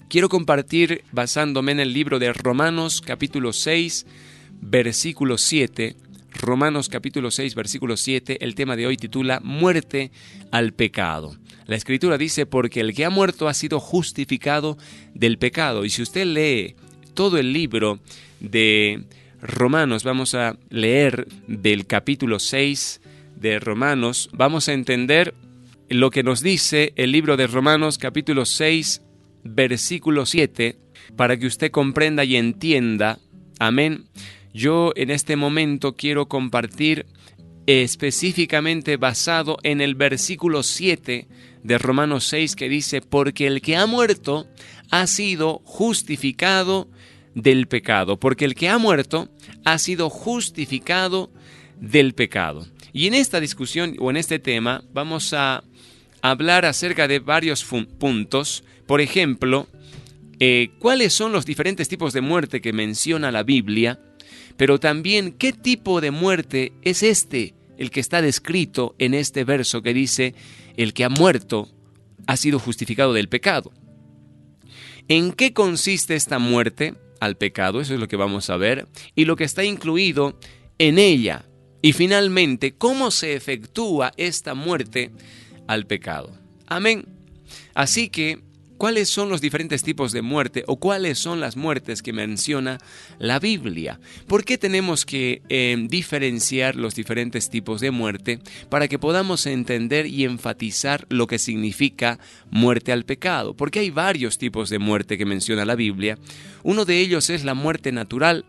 quiero compartir basándome en el libro de Romanos capítulo 6, versículo 7. Romanos capítulo 6, versículo 7, el tema de hoy titula Muerte al pecado. La Escritura dice, porque el que ha muerto ha sido justificado del pecado. Y si usted lee todo el libro de Romanos, vamos a leer del capítulo 6 de Romanos, vamos a entender lo que nos dice el libro de Romanos capítulo 6, versículo 7, para que usted comprenda y entienda. Amén. Yo en este momento quiero compartir específicamente basado en el versículo 7 de Romanos 6 que dice, porque el que ha muerto ha sido justificado del pecado, porque el que ha muerto ha sido justificado del pecado. Y en esta discusión o en este tema vamos a hablar acerca de varios puntos. Por ejemplo, cuáles son los diferentes tipos de muerte que menciona la Biblia, pero también qué tipo de muerte es el que está descrito en este verso que dice, el que ha muerto ha sido justificado del pecado. ¿En qué consiste esta muerte al pecado? Eso es lo que vamos a ver, y lo que está incluido en ella. Y finalmente, ¿cómo se efectúa esta muerte al pecado? Amén. Así que, ¿cuáles son los diferentes tipos de muerte o cuáles son las muertes que menciona la Biblia? ¿Por qué tenemos que diferenciar los diferentes tipos de muerte para que podamos entender y enfatizar lo que significa muerte al pecado? Porque hay varios tipos de muerte que menciona la Biblia. Uno de ellos es la muerte natural.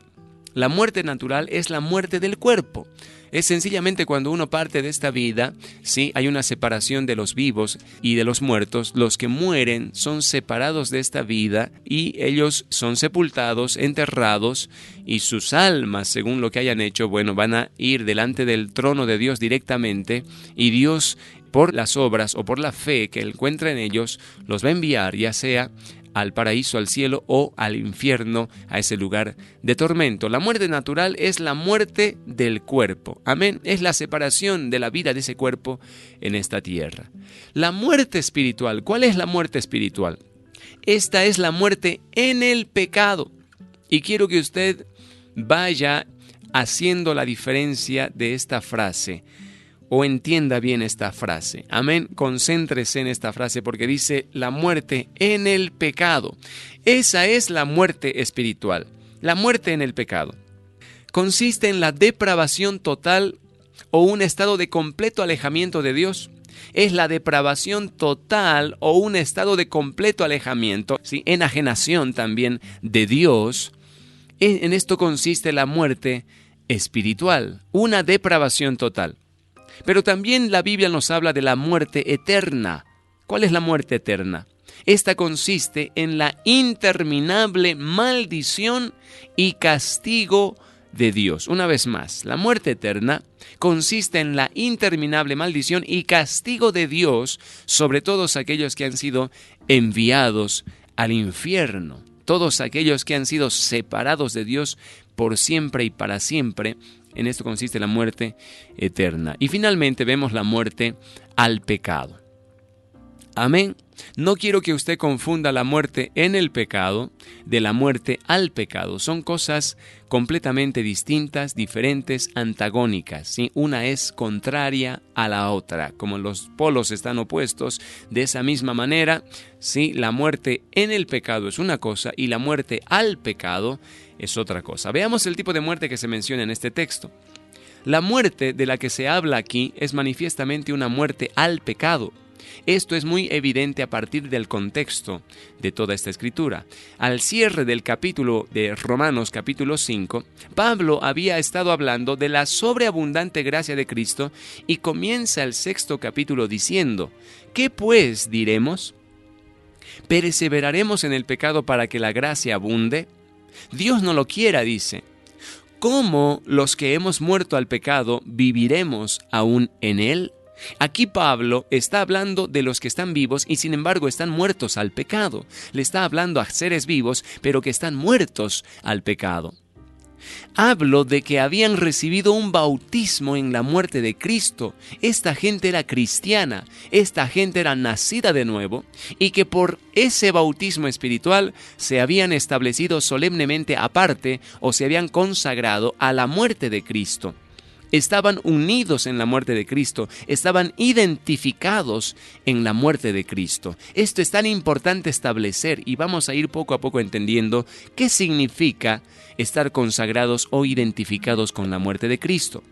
La muerte natural es la muerte del cuerpo. Es sencillamente cuando uno parte de esta vida, ¿sí? Hay una separación de los vivos y de los muertos. Los que mueren son separados de esta vida y ellos son sepultados, enterrados, y sus almas, según lo que hayan hecho, van a ir delante del trono de Dios directamente, y Dios, por las obras o por la fe que encuentra en ellos, los va a enviar, ya sea al paraíso, al cielo o al infierno, a ese lugar de tormento. La muerte natural es la muerte del cuerpo. Amén. Es la separación de la vida de ese cuerpo en esta tierra. La muerte espiritual. ¿Cuál es la muerte espiritual? Esta es la muerte en el pecado. Y quiero que usted vaya haciendo la diferencia de esta frase, o entienda bien esta frase. Amén. Concéntrese en esta frase porque dice la muerte en el pecado. Esa es la muerte espiritual. La muerte en el pecado consiste en la depravación total o un estado de completo alejamiento de Dios. Es la depravación total o un estado de completo alejamiento, ¿sí? Enajenación también de Dios. En esto consiste la muerte espiritual, una depravación total. Pero también la Biblia nos habla de la muerte eterna. ¿Cuál es la muerte eterna? Esta consiste en la interminable maldición y castigo de Dios. Una vez más, la muerte eterna consiste en la interminable maldición y castigo de Dios sobre todos aquellos que han sido enviados al infierno. Todos aquellos que han sido separados de Dios por siempre y para siempre. En esto consiste la muerte eterna. Y finalmente vemos la muerte al pecado. Amén. No quiero que usted confunda la muerte en el pecado de la muerte al pecado. Son cosas completamente distintas, diferentes, antagónicas, ¿sí? Una es contraria a la otra. Como los polos están opuestos, de esa misma manera, ¿sí? La muerte en el pecado es una cosa y la muerte al pecado es otra cosa. Veamos el tipo de muerte que se menciona en este texto. La muerte de la que se habla aquí es manifiestamente una muerte al pecado. Esto es muy evidente a partir del contexto de toda esta escritura. Al cierre del capítulo de Romanos, capítulo 5, Pablo había estado hablando de la sobreabundante gracia de Cristo y comienza el 6º capítulo diciendo, ¿qué pues diremos? ¿Perseveraremos en el pecado para que la gracia abunde? Dios no lo quiera, dice. ¿Cómo los que hemos muerto al pecado viviremos aún en él? Aquí Pablo está hablando de los que están vivos y sin embargo están muertos al pecado. Le está hablando a seres vivos, pero que están muertos al pecado. Hablo de que habían recibido un bautismo en la muerte de Cristo. Esta gente era cristiana, esta gente era nacida de nuevo, y que por ese bautismo espiritual se habían establecido solemnemente aparte o se habían consagrado a la muerte de Cristo. Estaban unidos en la muerte de Cristo, estaban identificados en la muerte de Cristo. Esto es tan importante establecer y vamos a ir poco a poco entendiendo qué significa estar consagrados o identificados con la muerte de Cristo.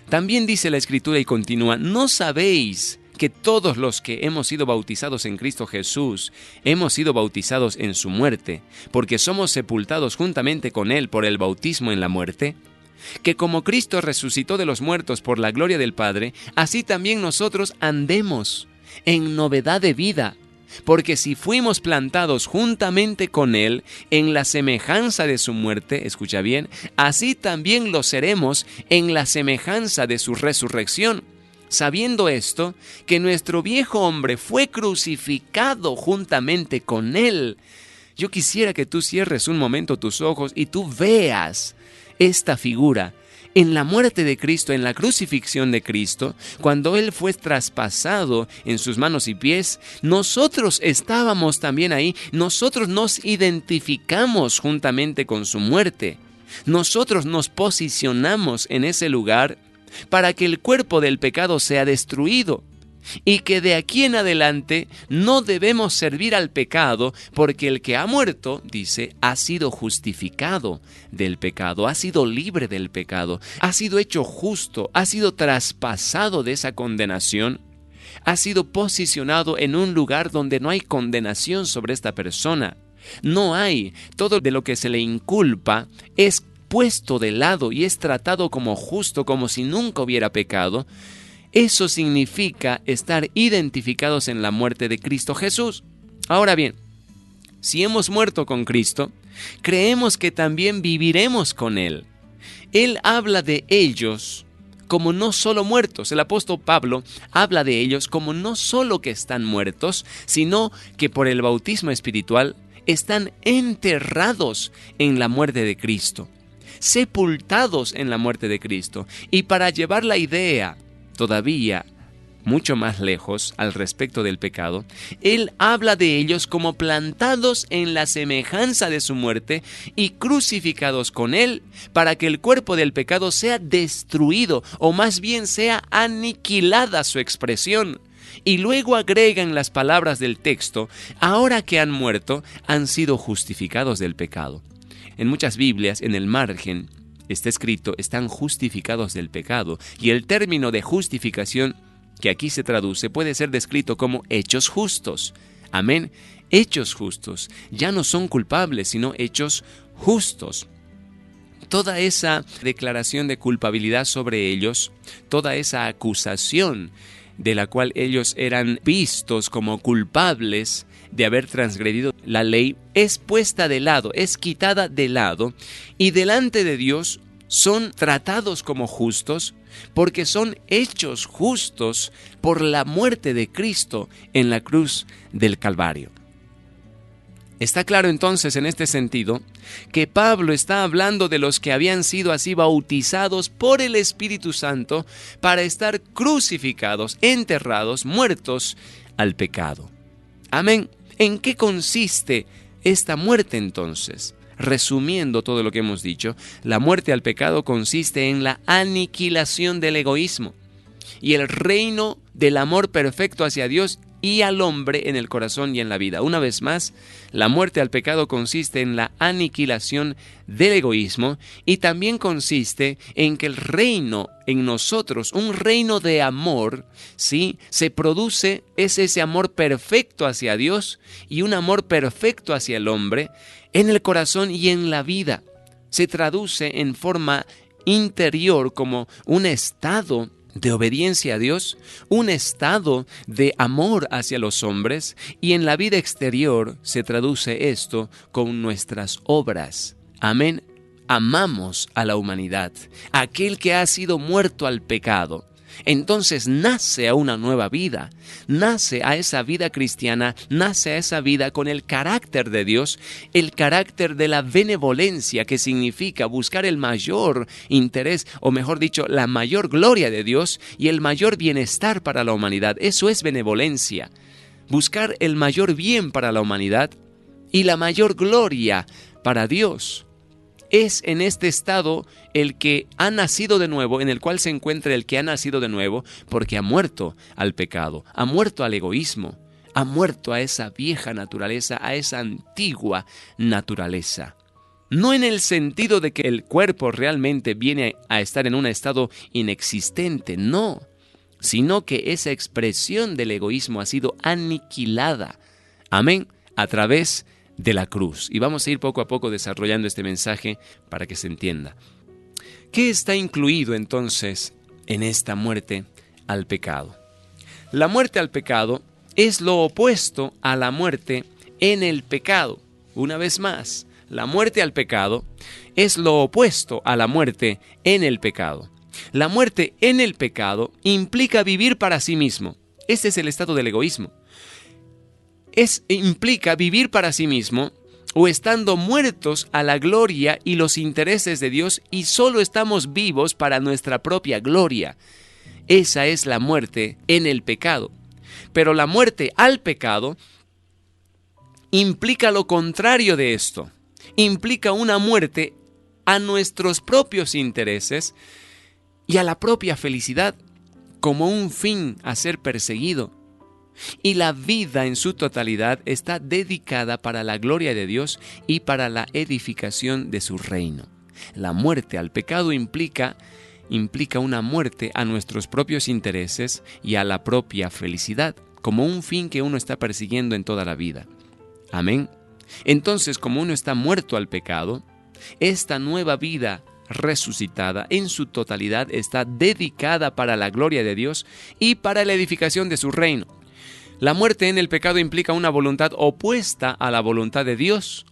También dice la Escritura y continúa: ¿no sabéis que todos los que hemos sido bautizados en Cristo Jesús hemos sido bautizados en su muerte, porque somos sepultados juntamente con Él por el bautismo en la muerte? Que como Cristo resucitó de los muertos por la gloria del Padre, así también nosotros andemos en novedad de vida. Porque si fuimos plantados juntamente con Él en la semejanza de su muerte, escucha bien, así también lo seremos en la semejanza de su resurrección. Sabiendo esto, que nuestro viejo hombre fue crucificado juntamente con Él. Yo quisiera que tú cierres un momento tus ojos y tú veas esta figura. En la muerte de Cristo, en la crucifixión de Cristo, cuando Él fue traspasado en sus manos y pies, nosotros estábamos también ahí, nosotros nos identificamos juntamente con su muerte. Nosotros nos posicionamos en ese lugar para que el cuerpo del pecado sea destruido. Y que de aquí en adelante no debemos servir al pecado, porque el que ha muerto, dice, ha sido justificado del pecado, ha sido libre del pecado, ha sido hecho justo, ha sido traspasado de esa condenación, ha sido posicionado en un lugar donde no hay condenación sobre esta persona. No hay, todo de lo que se le inculpa es puesto de lado y es tratado como justo, como si nunca hubiera pecado. Eso significa estar identificados en la muerte de Cristo Jesús. Ahora bien, si hemos muerto con Cristo, creemos que también viviremos con Él. Él habla de ellos como no solo muertos. El apóstol Pablo habla de ellos como no solo que están muertos, sino que por el bautismo espiritual están enterrados en la muerte de Cristo, sepultados en la muerte de Cristo. Y para llevar la idea todavía mucho más lejos al respecto del pecado, Él habla de ellos como plantados en la semejanza de su muerte y crucificados con Él para que el cuerpo del pecado sea destruido, o más bien sea aniquilada su expresión. Y luego agregan las palabras del texto: ahora que han muerto, han sido justificados del pecado. En muchas Biblias, en el margen, está escrito: están justificados del pecado. Y el término de justificación, que aquí se traduce, puede ser descrito como hechos justos. Amén. Hechos justos. Ya no son culpables, sino hechos justos. Toda esa declaración de culpabilidad sobre ellos, toda esa acusación de la cual ellos eran vistos como culpables de haber transgredido la ley, es puesta de lado, es quitada de lado, y delante de Dios son tratados como justos porque son hechos justos por la muerte de Cristo en la cruz del Calvario. Está claro entonces en este sentido que Pablo está hablando de los que habían sido así bautizados por el Espíritu Santo para estar crucificados, enterrados, muertos al pecado. Amén. ¿En qué consiste esta muerte entonces? Resumiendo todo lo que hemos dicho, la muerte al pecado consiste en la aniquilación del egoísmo y el reino del amor perfecto hacia Dios y al hombre en el corazón y en la vida. Una vez más, la muerte al pecado consiste en la aniquilación del egoísmo y también consiste en que el reino en nosotros, un reino de amor, ¿sí?, se produce, es ese amor perfecto hacia Dios y un amor perfecto hacia el hombre en el corazón y en la vida. Se traduce en forma interior como un estado de obediencia a Dios, un estado de amor hacia los hombres, y en la vida exterior se traduce esto con nuestras obras. Amén. Amamos a la humanidad, aquel que ha sido muerto al pecado. entonces nace a una nueva vida, nace a esa vida cristiana, nace a esa vida con el carácter de Dios, el carácter de la benevolencia, que significa buscar el mayor interés, o mejor dicho, la mayor gloria de Dios y el mayor bienestar para la humanidad. Eso es benevolencia, buscar el mayor bien para la humanidad y la mayor gloria para Dios. Es en este estado el que ha nacido de nuevo, en el cual se encuentra el que ha nacido de nuevo, porque ha muerto al pecado, ha muerto al egoísmo, ha muerto a esa vieja naturaleza, a esa antigua naturaleza. No en el sentido de que el cuerpo realmente viene a estar en un estado inexistente, no, sino que esa expresión del egoísmo ha sido aniquilada. Amén, a través de la cruz. Y vamos a ir poco a poco desarrollando este mensaje para que se entienda. ¿Qué está incluido entonces en esta muerte al pecado? La muerte al pecado es lo opuesto a la muerte en el pecado. Una vez más, la muerte al pecado es lo opuesto a la muerte en el pecado. La muerte en el pecado implica vivir para sí mismo. Este es el estado del egoísmo. Implica vivir para sí mismo o estando muertos a la gloria y los intereses de Dios y solo estamos vivos para nuestra propia gloria. Esa es la muerte en el pecado. Pero la muerte al pecado implica lo contrario de esto. Implica una muerte a nuestros propios intereses y a la propia felicidad como un fin a ser perseguido. Y la vida en su totalidad está dedicada para la gloria de Dios y para la edificación de su reino. La muerte al pecado implica una muerte a nuestros propios intereses y a la propia felicidad, como un fin que uno está persiguiendo en toda la vida. Amén. Entonces, como uno está muerto al pecado, esta nueva vida resucitada en su totalidad está dedicada para la gloria de Dios y para la edificación de su reino. La muerte en el pecado implica una voluntad opuesta a la voluntad de Dios.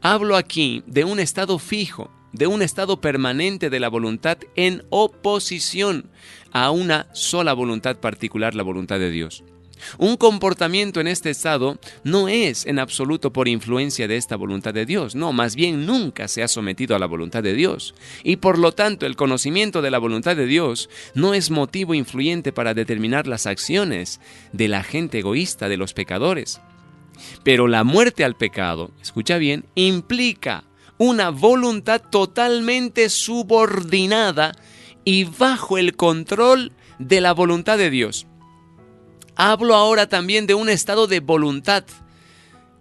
Hablo aquí de un estado fijo, de un estado permanente de la voluntad en oposición a una sola voluntad particular, la voluntad de Dios. Un comportamiento en este estado no es en absoluto por influencia de esta voluntad de Dios, no, más bien nunca se ha sometido a la voluntad de Dios. Y por lo tanto el conocimiento de la voluntad de Dios no es motivo influyente para determinar las acciones de la gente egoísta, de los pecadores. Pero la muerte al pecado, escucha bien, implica una voluntad totalmente subordinada y bajo el control de la voluntad de Dios. Hablo ahora también de un estado de voluntad.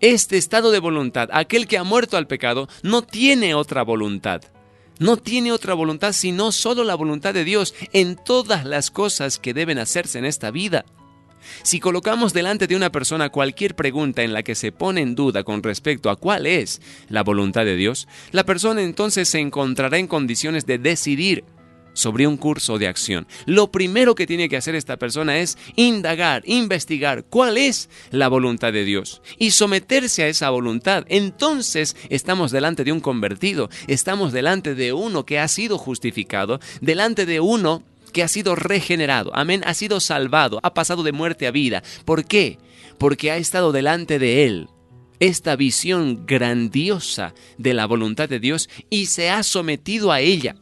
Este estado de voluntad, aquel que ha muerto al pecado, no tiene otra voluntad. No tiene otra voluntad sino solo la voluntad de Dios en todas las cosas que deben hacerse en esta vida. Si colocamos delante de una persona cualquier pregunta en la que se pone en duda con respecto a cuál es la voluntad de Dios, la persona entonces se encontrará en condiciones de decidir sobre un curso de acción. Lo primero que tiene que hacer esta persona es indagar, investigar cuál es la voluntad de Dios y someterse a esa voluntad. Entonces estamos delante de un convertido, estamos delante de uno que ha sido justificado, delante de uno que ha sido regenerado, amén, ha sido salvado, ha pasado de muerte a vida. ¿Por qué? Porque ha estado delante de él esta visión grandiosa de la voluntad de Dios y se ha sometido a ella.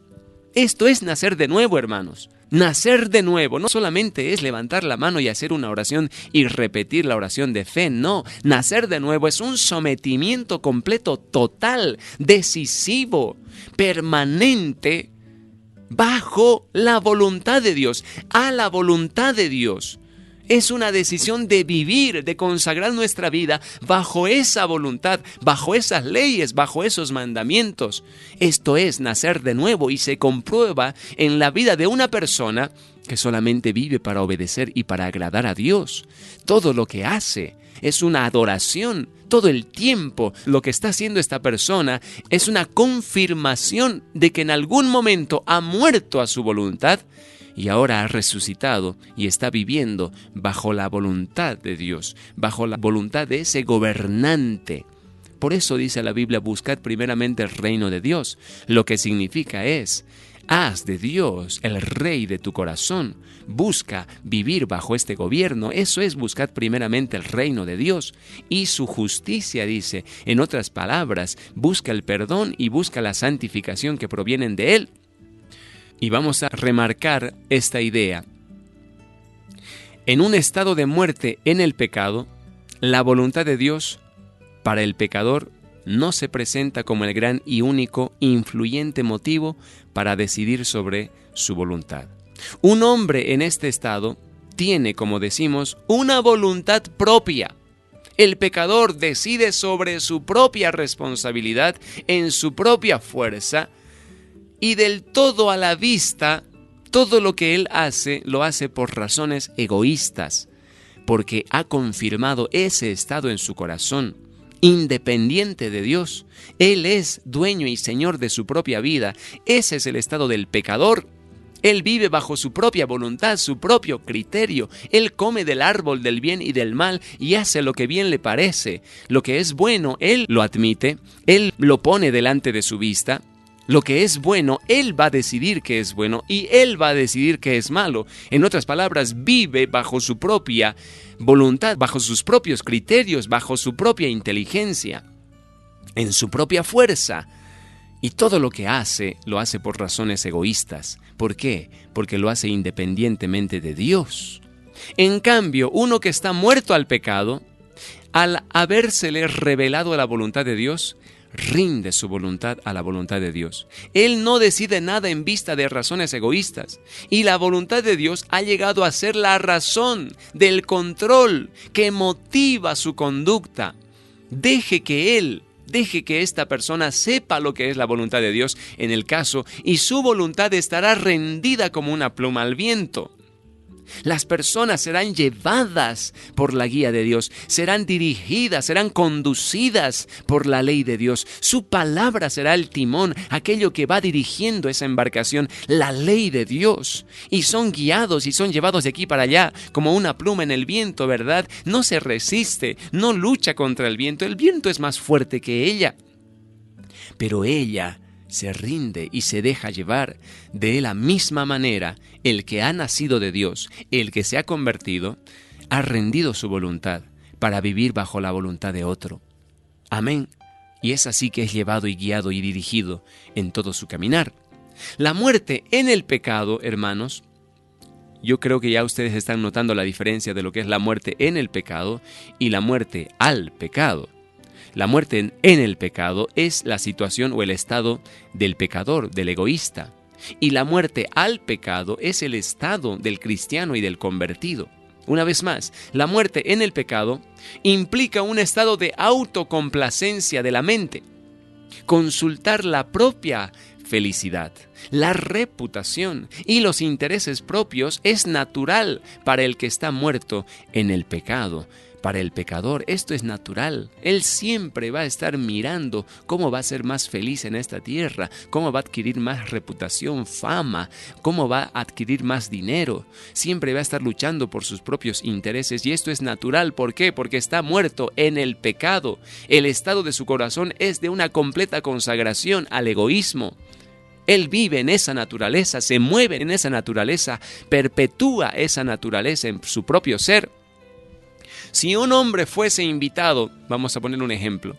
Esto es nacer de nuevo, hermanos. Nacer de nuevo no solamente es levantar la mano y hacer una oración y repetir la oración de fe, no. Nacer de nuevo es un sometimiento completo, total, decisivo, permanente, bajo la voluntad de Dios, a la voluntad de Dios. Es una decisión de vivir, de consagrar nuestra vida bajo esa voluntad, bajo esas leyes, bajo esos mandamientos. Esto es nacer de nuevo y se comprueba en la vida de una persona que solamente vive para obedecer y para agradar a Dios. Todo lo que hace es una adoración. Todo el tiempo lo que está haciendo esta persona es una confirmación de que en algún momento ha muerto a su voluntad y ahora ha resucitado y está viviendo bajo la voluntad de Dios, bajo la voluntad de ese gobernante. Por eso dice la Biblia, buscad primeramente el reino de Dios. Lo que significa es Haz de Dios el rey de tu corazón. Busca vivir bajo este gobierno. Eso es, buscad primeramente el reino de Dios y su justicia, dice. En otras palabras, busca el perdón y busca la santificación que provienen de Él. Y vamos a remarcar esta idea. En un estado de muerte en el pecado, la voluntad de Dios para el pecador no se presenta como el gran y único influyente motivo para decidir sobre su voluntad. Un hombre en este estado tiene, como decimos, una voluntad propia. El pecador decide sobre su propia responsabilidad, en su propia fuerza, y del todo a la vista, todo lo que él hace, lo hace por razones egoístas, porque ha confirmado ese estado en su corazón. Independiente de Dios, Él es dueño y señor de su propia vida. Ese es el estado del pecador. Él vive bajo su propia voluntad, su propio criterio. Él come del árbol del bien y del mal y hace lo que bien le parece. Lo que es bueno, Él lo admite, Él lo pone delante de su vista. Lo que es bueno, Él va a decidir que es bueno y Él va a decidir que es malo. En otras palabras, vive bajo su propia voluntad, bajo sus propios criterios, bajo su propia inteligencia, en su propia fuerza. Y todo lo que hace, lo hace por razones egoístas. ¿Por qué? Porque lo hace independientemente de Dios. En cambio, uno que está muerto al pecado, al habérsele revelado la voluntad de Dios, rinde su voluntad a la voluntad de Dios. Él no decide nada en vista de razones egoístas. Y la voluntad de Dios ha llegado a ser la razón del control que motiva su conducta. Deje que esta persona sepa lo que es la voluntad de Dios en el caso, y su voluntad estará rendida como una pluma al viento. Las personas serán llevadas por la guía de Dios, serán dirigidas, serán conducidas por la ley de Dios. Su palabra será el timón, aquello que va dirigiendo esa embarcación, la ley de Dios. Y son guiados y son llevados de aquí para allá como una pluma en el viento, ¿verdad? No se resiste, no lucha contra el viento es más fuerte que ella. Pero ella se rinde y se deja llevar. De la misma manera, el que ha nacido de Dios, el que se ha convertido, ha rendido su voluntad para vivir bajo la voluntad de otro. Amén. Y es así que es llevado y guiado y dirigido en todo su caminar. La muerte en el pecado, hermanos, yo creo que ya ustedes están notando la diferencia de lo que es la muerte en el pecado y la muerte al pecado. La muerte en el pecado es la situación o el estado del pecador, del egoísta. Y la muerte al pecado es el estado del cristiano y del convertido. Una vez más, la muerte en el pecado implica un estado de autocomplacencia de la mente. Consultar la propia felicidad, la reputación y los intereses propios es natural para el que está muerto en el pecado. Para el pecador esto es natural. Él siempre va a estar mirando cómo va a ser más feliz en esta tierra, cómo va a adquirir más reputación, fama, cómo va a adquirir más dinero. Siempre va a estar luchando por sus propios intereses y esto es natural. ¿Por qué? Porque está muerto en el pecado. El estado de su corazón es de una completa consagración al egoísmo. Él vive en esa naturaleza, se mueve en esa naturaleza, perpetúa esa naturaleza en su propio ser. Si un hombre fuese invitado, vamos a poner un ejemplo,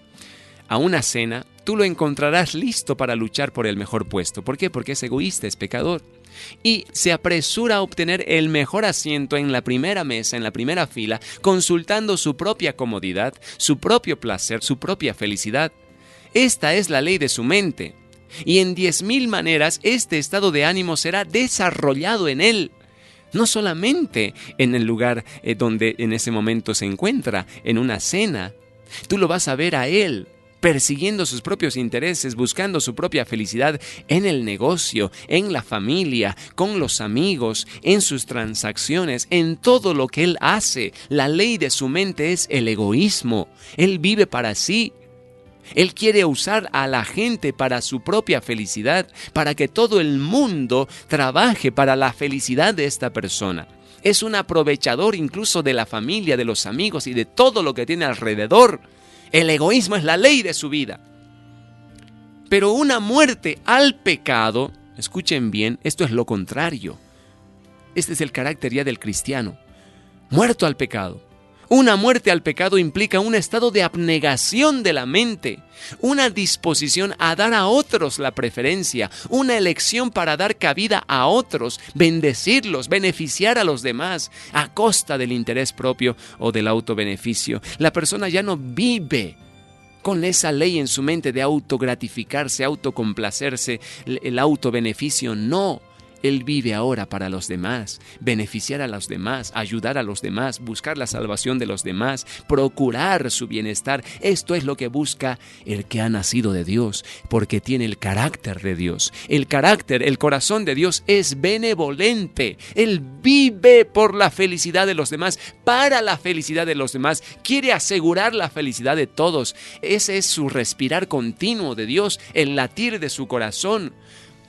a una cena, tú lo encontrarás listo para luchar por el mejor puesto. ¿Por qué? Porque es egoísta, es pecador. Y se apresura a obtener el mejor asiento en la primera mesa, en la primera fila, consultando su propia comodidad, su propio placer, su propia felicidad. Esta es la ley de su mente. Y en 10,000 maneras este estado de ánimo será desarrollado en él. No solamente en el lugar donde en ese momento se encuentra, en una cena. Tú lo vas a ver a él, persiguiendo sus propios intereses, buscando su propia felicidad en el negocio, en la familia, con los amigos, en sus transacciones, en todo lo que él hace. La ley de su mente es el egoísmo. Él vive para sí. Él quiere usar a la gente para su propia felicidad, para que todo el mundo trabaje para la felicidad de esta persona. Es un aprovechador incluso de la familia, de los amigos y de todo lo que tiene alrededor. El egoísmo es la ley de su vida. Pero una muerte al pecado Escuchen bien, esto es lo contrario. Este es el carácter ya del cristiano. Muerto al pecado. Una muerte al pecado implica un estado de abnegación de la mente, una disposición a dar a otros la preferencia, una elección para dar cabida a otros, bendecirlos, beneficiar a los demás, a costa del interés propio o del autobeneficio. La persona ya no vive con esa ley en su mente de autogratificarse, autocomplacerse, el autobeneficio. No. Él vive ahora para los demás, beneficiar a los demás, ayudar a los demás, buscar la salvación de los demás, procurar su bienestar. Esto es lo que busca el que ha nacido de Dios, porque tiene el carácter de Dios. El carácter, el corazón de Dios es benevolente. Él vive por la felicidad de los demás, para la felicidad de los demás. Quiere asegurar la felicidad de todos. Ese es su respirar continuo de Dios, el latir de su corazón.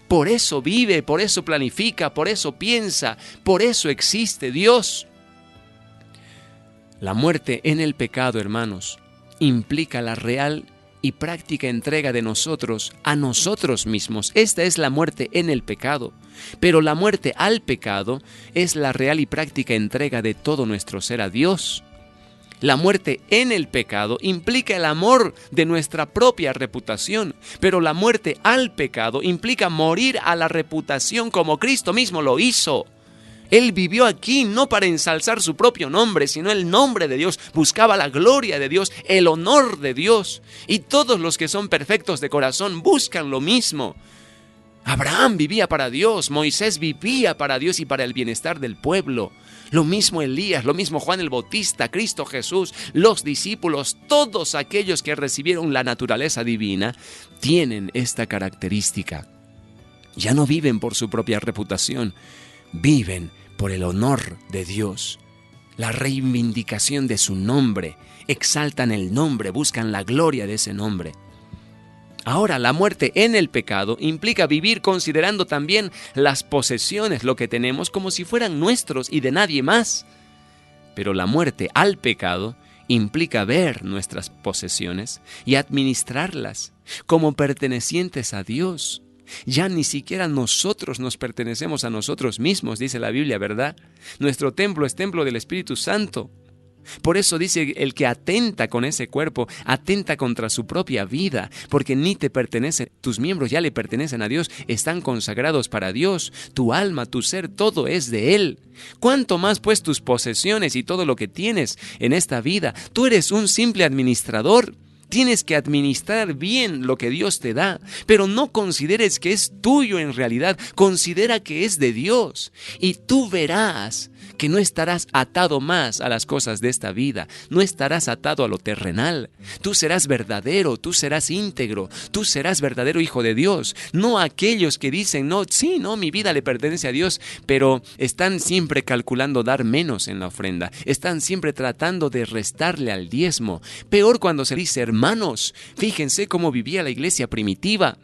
Por eso vive, por eso planifica, por eso piensa, por eso existe Dios. La muerte en el pecado, hermanos, implica la real y práctica entrega de nosotros a nosotros mismos. Esta es la muerte en el pecado. Pero la muerte al pecado es la real y práctica entrega de todo nuestro ser a Dios. La muerte en el pecado implica el amor de nuestra propia reputación, pero la muerte al pecado implica morir a la reputación como Cristo mismo lo hizo. Él vivió aquí no para ensalzar su propio nombre, sino el nombre de Dios. Buscaba la gloria de Dios, el honor de Dios. Y todos los que son perfectos de corazón buscan lo mismo. Abraham vivía para Dios, Moisés vivía para Dios y para el bienestar del pueblo. Lo mismo Elías, lo mismo Juan el Bautista, Cristo Jesús, los discípulos, todos aquellos que recibieron la naturaleza divina, tienen esta característica. Ya no viven por su propia reputación, viven por el honor de Dios, la reivindicación de su nombre, exaltan el nombre, buscan la gloria de ese nombre. Ahora, la muerte en el pecado implica vivir considerando también las posesiones, lo que tenemos, como si fueran nuestros y de nadie más. Pero la muerte al pecado implica ver nuestras posesiones y administrarlas como pertenecientes a Dios. Ya ni siquiera nosotros nos pertenecemos a nosotros mismos, dice la Biblia, ¿verdad? Nuestro templo es templo del Espíritu Santo. Por eso dice el que atenta con ese cuerpo, atenta contra su propia vida, porque ni te pertenece, tus miembros ya le pertenecen a Dios, están consagrados para Dios, tu alma, tu ser, todo es de Él. ¿Cuánto más pues tus posesiones y todo lo que tienes en esta vida? Tú eres un simple administrador. Tienes que administrar bien lo que Dios te da, pero no consideres que es tuyo en realidad, considera que es de Dios. Y tú verás que no estarás atado más a las cosas de esta vida, no estarás atado a lo terrenal. Tú serás verdadero, tú serás íntegro, tú serás verdadero hijo de Dios. No aquellos que dicen, mi vida le pertenece a Dios, pero están siempre calculando dar menos en la ofrenda, están siempre tratando de restarle al diezmo. Peor cuando se dice hermanos. Fíjense cómo vivía la iglesia primitiva.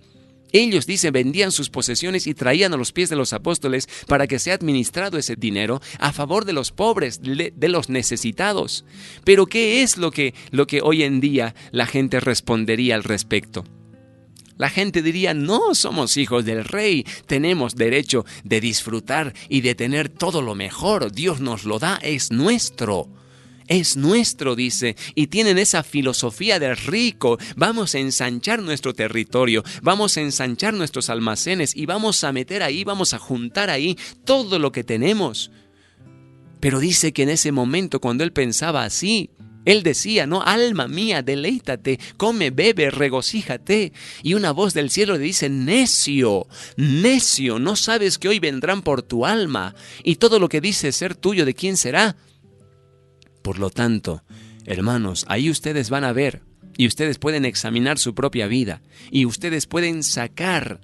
Ellos, vendían sus posesiones y traían a los pies de los apóstoles para que sea administrado ese dinero a favor de los pobres, de los necesitados. Pero ¿qué es lo que hoy en día la gente respondería al respecto? La gente diría, no, somos hijos del rey, tenemos derecho de disfrutar y de tener todo lo mejor. Dios nos lo da, es nuestro. Es nuestro, dice, y tienen esa filosofía de rico. Vamos a ensanchar nuestro territorio, vamos a ensanchar nuestros almacenes y vamos a meter ahí, vamos a juntar ahí todo lo que tenemos. Pero dice que en ese momento, cuando él pensaba así, él decía, alma mía, deleítate, come, bebe, regocíjate. Y una voz del cielo le dice, necio, necio, ¿no sabes que hoy vendrán por tu alma? Y todo lo que dice ser tuyo, ¿de quién será? Por lo tanto, hermanos, ahí ustedes van a ver y ustedes pueden examinar su propia vida y ustedes pueden sacar,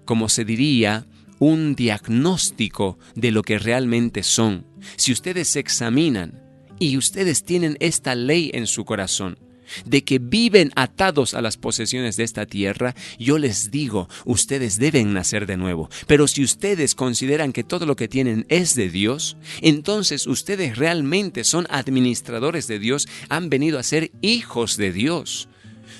como se diría, un diagnóstico de lo que realmente son. Si ustedes se examinan y ustedes tienen esta ley en su corazón, de que viven atados a las posesiones de esta tierra, yo les digo, ustedes deben nacer de nuevo. Pero si ustedes consideran que todo lo que tienen es de Dios, entonces ustedes realmente son administradores de Dios, han venido a ser hijos de Dios.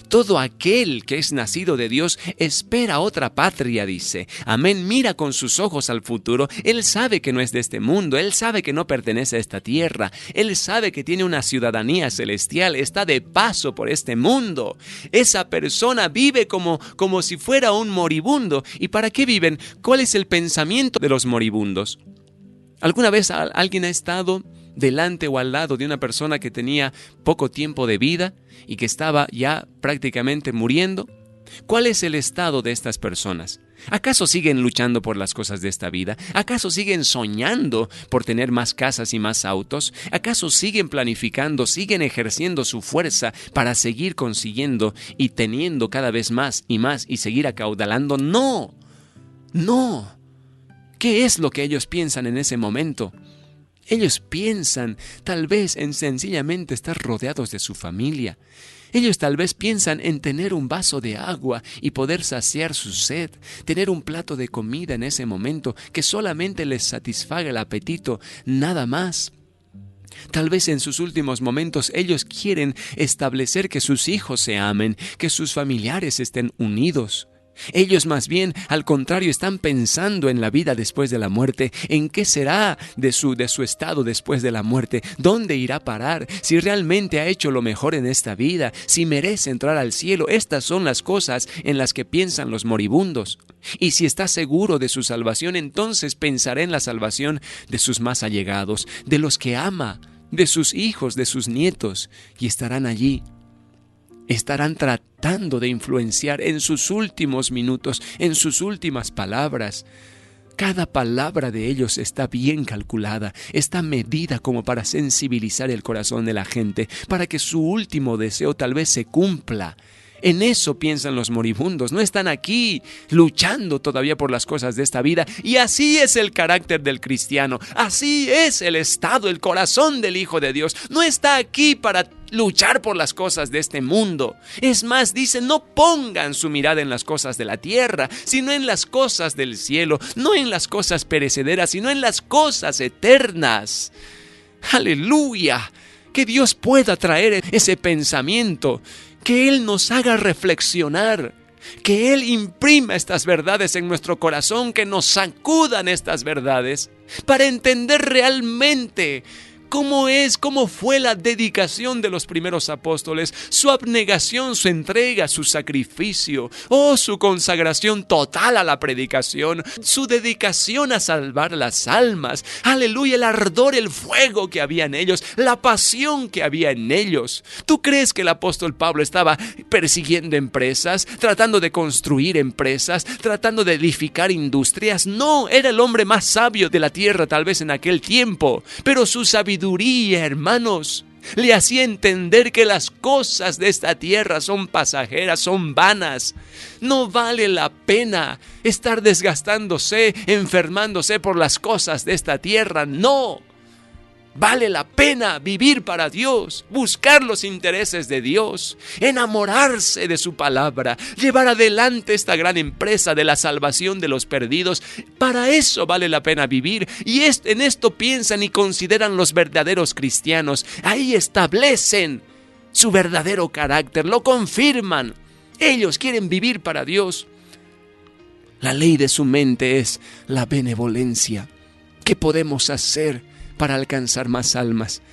Todo aquel que es nacido de Dios espera otra patria, dice. Amén, mira con sus ojos al futuro. Él sabe que no es de este mundo, él sabe que no pertenece a esta tierra, él sabe que tiene una ciudadanía celestial, está de paso por este mundo. Esa persona vive como si fuera un moribundo. ¿Y para qué viven? ¿Cuál es el pensamiento de los moribundos? ¿Alguna vez alguien ha estado delante o al lado de una persona que tenía poco tiempo de vida y que estaba ya prácticamente muriendo? ¿Cuál es el estado de estas personas? ¿Acaso siguen luchando por las cosas de esta vida? ¿Acaso siguen soñando por tener más casas y más autos? ¿Acaso siguen planificando, siguen ejerciendo su fuerza para seguir consiguiendo y teniendo cada vez más y seguir acaudalando? ¡No! ¡No! ¿Qué es lo que ellos piensan en ese momento? Ellos piensan tal vez en sencillamente estar rodeados de su familia. Ellos tal vez piensan en tener un vaso de agua y poder saciar su sed, tener un plato de comida en ese momento que solamente les satisfaga el apetito, nada más. Tal vez en sus últimos momentos ellos quieren establecer que sus hijos se amen, que sus familiares estén unidos. Ellos más bien, al contrario, están pensando en la vida después de la muerte, en qué será de su estado después de la muerte, dónde irá a parar, si realmente ha hecho lo mejor en esta vida, si merece entrar al cielo. Estas son las cosas en las que piensan los moribundos. Y si está seguro de su salvación, entonces pensará en la salvación de sus más allegados, de los que ama, de sus hijos, de sus nietos, y estarán allí. Estarán tratando de influenciar en sus últimos minutos, en sus últimas palabras. Cada palabra de ellos está bien calculada, está medida como para sensibilizar el corazón de la gente, para que su último deseo tal vez se cumpla. En eso piensan los moribundos, no están aquí luchando todavía por las cosas de esta vida. Y así es el carácter del cristiano, así es el estado, el corazón del Hijo de Dios. No está aquí para luchar por las cosas de este mundo. Es más, dice, no pongan su mirada en las cosas de la tierra, sino en las cosas del cielo, no en las cosas perecederas, sino en las cosas eternas. ¡Aleluya! Que Dios pueda traer ese pensamiento, que Él nos haga reflexionar, que Él imprima estas verdades en nuestro corazón, que nos sacudan estas verdades para entender realmente cómo fue la dedicación de los primeros apóstoles, su abnegación, su entrega, su sacrificio, su consagración total a la predicación, su dedicación a salvar las almas, aleluya, el ardor, el fuego que había en ellos, la pasión que había en ellos. ¿Tú crees que el apóstol Pablo estaba persiguiendo empresas, tratando de construir empresas, tratando de edificar industrias? No, era el hombre más sabio de la tierra tal vez en aquel tiempo, pero su sabiduría, hermanos, le hacía entender que las cosas de esta tierra son pasajeras, son vanas. No vale la pena estar desgastándose, enfermándose por las cosas de esta tierra. No, vale la pena vivir para Dios, buscar los intereses de Dios, enamorarse de su palabra, llevar adelante esta gran empresa de la salvación de los perdidos. Para eso vale la pena vivir, y en esto piensan y consideran los verdaderos cristianos. Ahí establecen su verdadero carácter, lo confirman. Ellos quieren vivir para Dios. La ley de su mente es la benevolencia. ¿Qué podemos hacer para alcanzar más almas?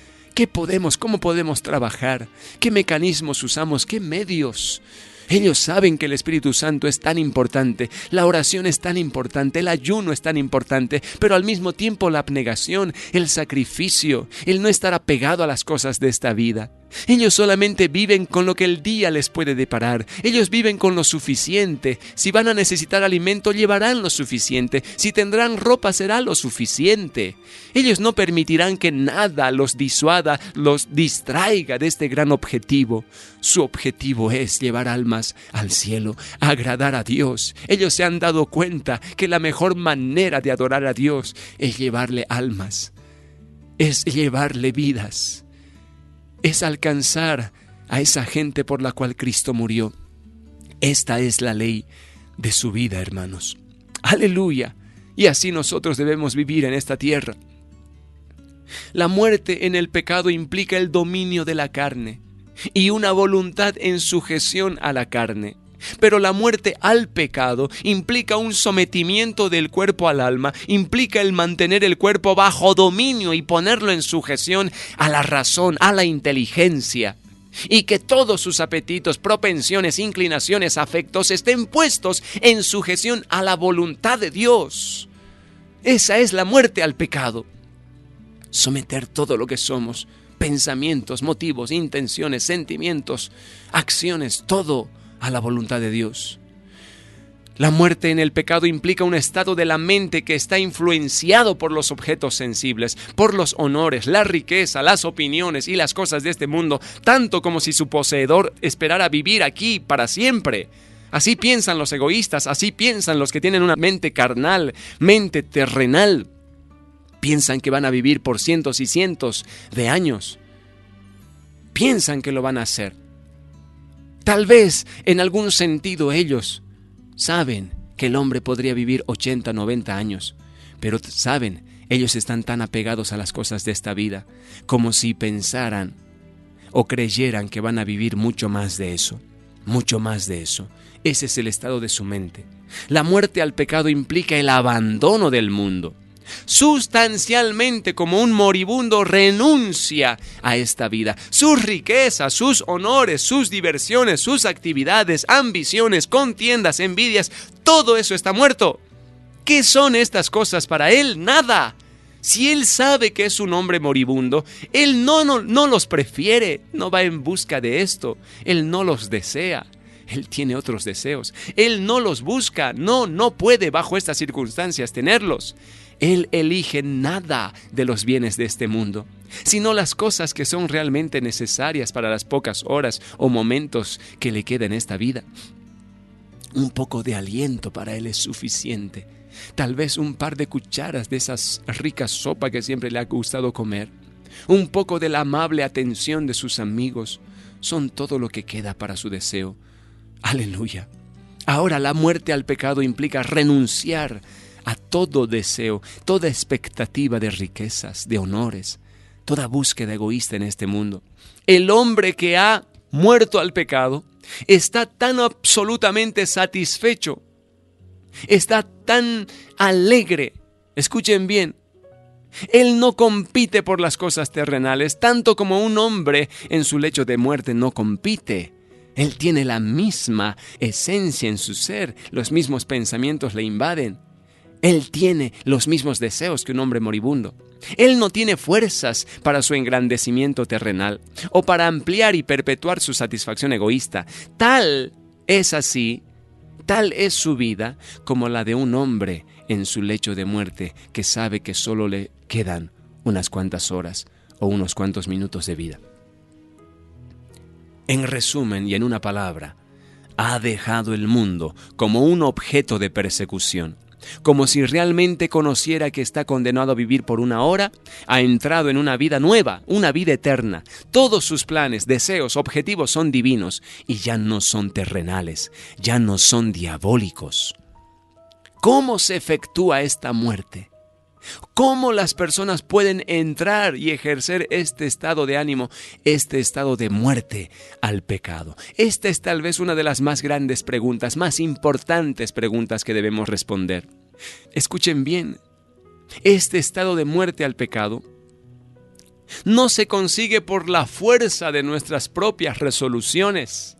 ¿Cómo podemos trabajar? ¿Qué mecanismos usamos? ¿Qué medios? Ellos saben que el Espíritu Santo es tan importante, la oración es tan importante, el ayuno es tan importante, pero al mismo tiempo la abnegación, el sacrificio, el no estar apegado a las cosas de esta vida. Ellos solamente viven con lo que el día les puede deparar. Ellos viven con lo suficiente. Si van a necesitar alimento, llevarán lo suficiente. Si tendrán ropa, será lo suficiente. Ellos no permitirán que nada los disuada, los distraiga de este gran objetivo. Su objetivo es llevar almas al cielo, agradar a Dios. Ellos se han dado cuenta que la mejor manera de adorar a Dios es llevarle almas, es llevarle vidas, es alcanzar a esa gente por la cual Cristo murió. Esta es la ley de su vida, hermanos. ¡Aleluya! Y así nosotros debemos vivir en esta tierra. La muerte en el pecado implica el dominio de la carne. y una voluntad en sujeción a la carne. Pero la muerte al pecado implica un sometimiento del cuerpo al alma, implica el mantener el cuerpo bajo dominio y ponerlo en sujeción a la razón, a la inteligencia, y que todos sus apetitos, propensiones, inclinaciones, afectos estén puestos en sujeción a la voluntad de Dios. Esa es la muerte al pecado. Someter todo lo que somos, pensamientos, motivos, intenciones, sentimientos, acciones, todo a la voluntad de Dios. La muerte en el pecado implica un estado de la mente que está influenciado por los objetos sensibles, por los honores, la riqueza, las opiniones y las cosas de este mundo, tanto como si su poseedor esperara vivir aquí para siempre. Así piensan los egoístas, así piensan los que tienen una mente carnal, mente terrenal. Piensan que van a vivir por cientos y cientos de años. Piensan que lo van a hacer. Tal vez, en algún sentido, ellos saben que el hombre podría vivir 80, 90 años, pero saben, ellos están tan apegados a las cosas de esta vida, como si pensaran o creyeran que van a vivir mucho más de eso, mucho más de eso. Ese es el estado de su mente. La muerte al pecado implica el abandono del mundo. Sustancialmente, como un moribundo, renuncia a esta vida. Sus riquezas, sus honores, sus diversiones, sus actividades, ambiciones, contiendas, envidias, todo eso está muerto. ¿Qué son estas cosas para él? Nada. Si él sabe que es un hombre moribundo, él no los prefiere, no va en busca de esto, él no los desea. Él tiene otros deseos. Él no los busca, no puede bajo estas circunstancias tenerlos. Él elige nada de los bienes de este mundo, sino las cosas que son realmente necesarias para las pocas horas o momentos que le queda en esta vida. Un poco de aliento para él es suficiente. Tal vez un par de cucharas de esas ricas sopas que siempre le ha gustado comer. Un poco de la amable atención de sus amigos. Son todo lo que queda para su deseo. Aleluya. Ahora la muerte al pecado implica renunciar a todo deseo, toda expectativa de riquezas, de honores, toda búsqueda egoísta en este mundo. El hombre que ha muerto al pecado está tan absolutamente satisfecho, está tan alegre. Escuchen bien, él no compite por las cosas terrenales, tanto como un hombre en su lecho de muerte no compite. Él tiene la misma esencia en su ser, los mismos pensamientos le invaden. Él tiene los mismos deseos que un hombre moribundo. Él no tiene fuerzas para su engrandecimiento terrenal o para ampliar y perpetuar su satisfacción egoísta. Tal es su vida como la de un hombre en su lecho de muerte que sabe que solo le quedan unas cuantas horas o unos cuantos minutos de vida. En resumen y en una palabra, ha dejado el mundo como un objeto de persecución. Como si realmente conociera que está condenado a vivir por una hora, ha entrado en una vida nueva, una vida eterna. Todos sus planes, deseos, objetivos son divinos y ya no son terrenales, ya no son diabólicos. ¿Cómo se efectúa esta muerte? ¿Cómo las personas pueden entrar y ejercer este estado de ánimo, este estado de muerte al pecado? Esta es tal vez una de las más grandes preguntas, más importantes preguntas que debemos responder. Escuchen bien, este estado de muerte al pecado no se consigue por la fuerza de nuestras propias resoluciones.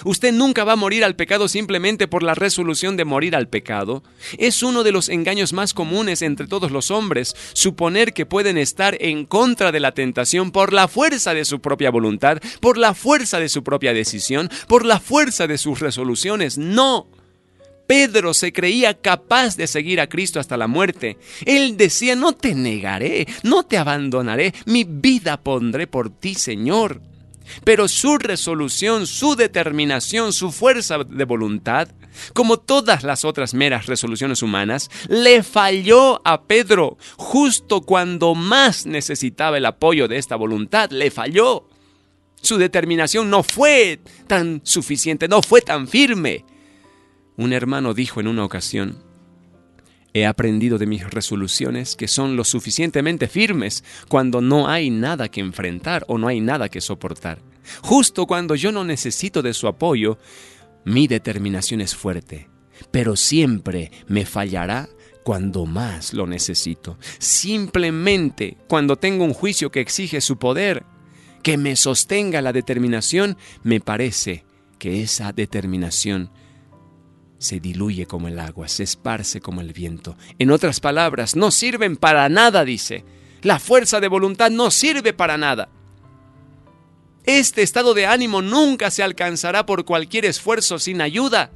Usted nunca va a morir al pecado simplemente por la resolución de morir al pecado. Es uno de los engaños más comunes entre todos los hombres, suponer que pueden estar en contra de la tentación por la fuerza de su propia voluntad, por la fuerza de su propia decisión, por la fuerza de sus resoluciones. ¡No! Pedro se creía capaz de seguir a Cristo hasta la muerte. Él decía: no te negaré, no te abandonaré, mi vida pondré por ti, Señor. Pero su resolución, su determinación, su fuerza de voluntad, como todas las otras meras resoluciones humanas, le falló a Pedro justo cuando más necesitaba el apoyo de esta voluntad. Le falló. Su determinación no fue tan suficiente, no fue tan firme. Un hermano dijo en una ocasión: he aprendido de mis resoluciones que son lo suficientemente firmes cuando no hay nada que enfrentar o no hay nada que soportar. Justo cuando yo no necesito de su apoyo, mi determinación es fuerte, pero siempre me fallará cuando más lo necesito. Simplemente cuando tengo un juicio que exige su poder, que me sostenga la determinación, me parece que esa determinación se diluye como el agua, se esparce como el viento. En otras palabras, no sirven para nada, dice. La fuerza de voluntad no sirve para nada. Este estado de ánimo nunca se alcanzará por cualquier esfuerzo sin ayuda.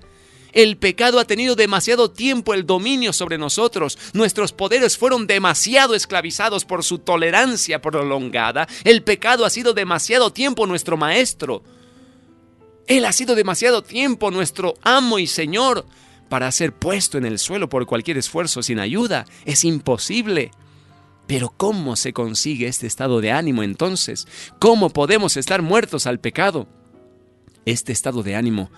El pecado ha tenido demasiado tiempo el dominio sobre nosotros. Nuestros poderes fueron demasiado esclavizados por su tolerancia prolongada. El pecado ha sido demasiado tiempo nuestro maestro. Él ha sido demasiado tiempo nuestro amo y Señor para ser puesto en el suelo por cualquier esfuerzo sin ayuda. Es imposible. Pero ¿cómo se consigue este estado de ánimo entonces? ¿Cómo podemos estar muertos al pecado? Este estado de ánimo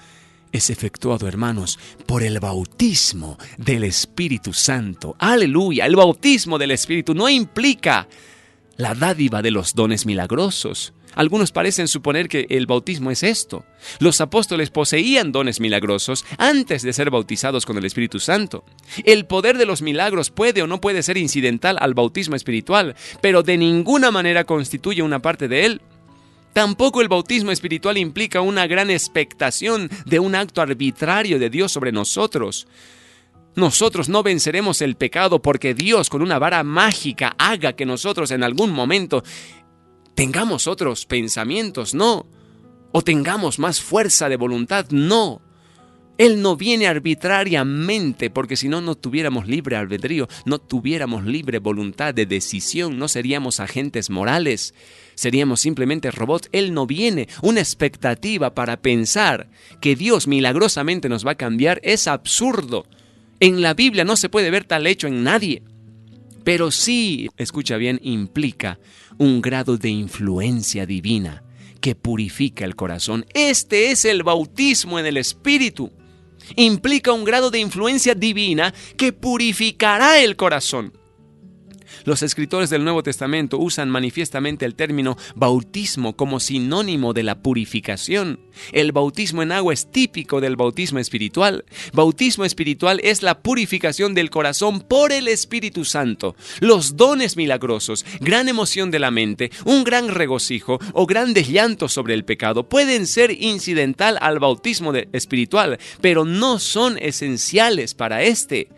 es efectuado, hermanos, por el bautismo del Espíritu Santo. ¡Aleluya! El bautismo del Espíritu no implica la dádiva de los dones milagrosos. Algunos parecen suponer que el bautismo es esto. Los apóstoles poseían dones milagrosos antes de ser bautizados con el Espíritu Santo. El poder de los milagros puede o no puede ser incidental al bautismo espiritual, pero de ninguna manera constituye una parte de él. Tampoco el bautismo espiritual implica una gran expectación de un acto arbitrario de Dios sobre nosotros. Nosotros no venceremos el pecado porque Dios con una vara mágica haga que nosotros en algún momento tengamos otros pensamientos, no. O tengamos más fuerza de voluntad, no. Él no viene arbitrariamente, porque si no, no tuviéramos libre albedrío, no tuviéramos libre voluntad de decisión, no seríamos agentes morales, seríamos simplemente robots. Él no viene. Una expectativa para pensar que Dios milagrosamente nos va a cambiar es absurdo. En la Biblia no se puede ver tal hecho en nadie. Pero sí, escucha bien, implica un grado de influencia divina que purifica el corazón. Este es el bautismo en el Espíritu. Implica un grado de influencia divina que purificará el corazón. Los escritores del Nuevo Testamento usan manifiestamente el término bautismo como sinónimo de la purificación. El bautismo en agua es típico del bautismo espiritual. Bautismo espiritual es la purificación del corazón por el Espíritu Santo. Los dones milagrosos, gran emoción de la mente, un gran regocijo o grandes llantos sobre el pecado pueden ser incidental al bautismo espiritual, pero no son esenciales para este.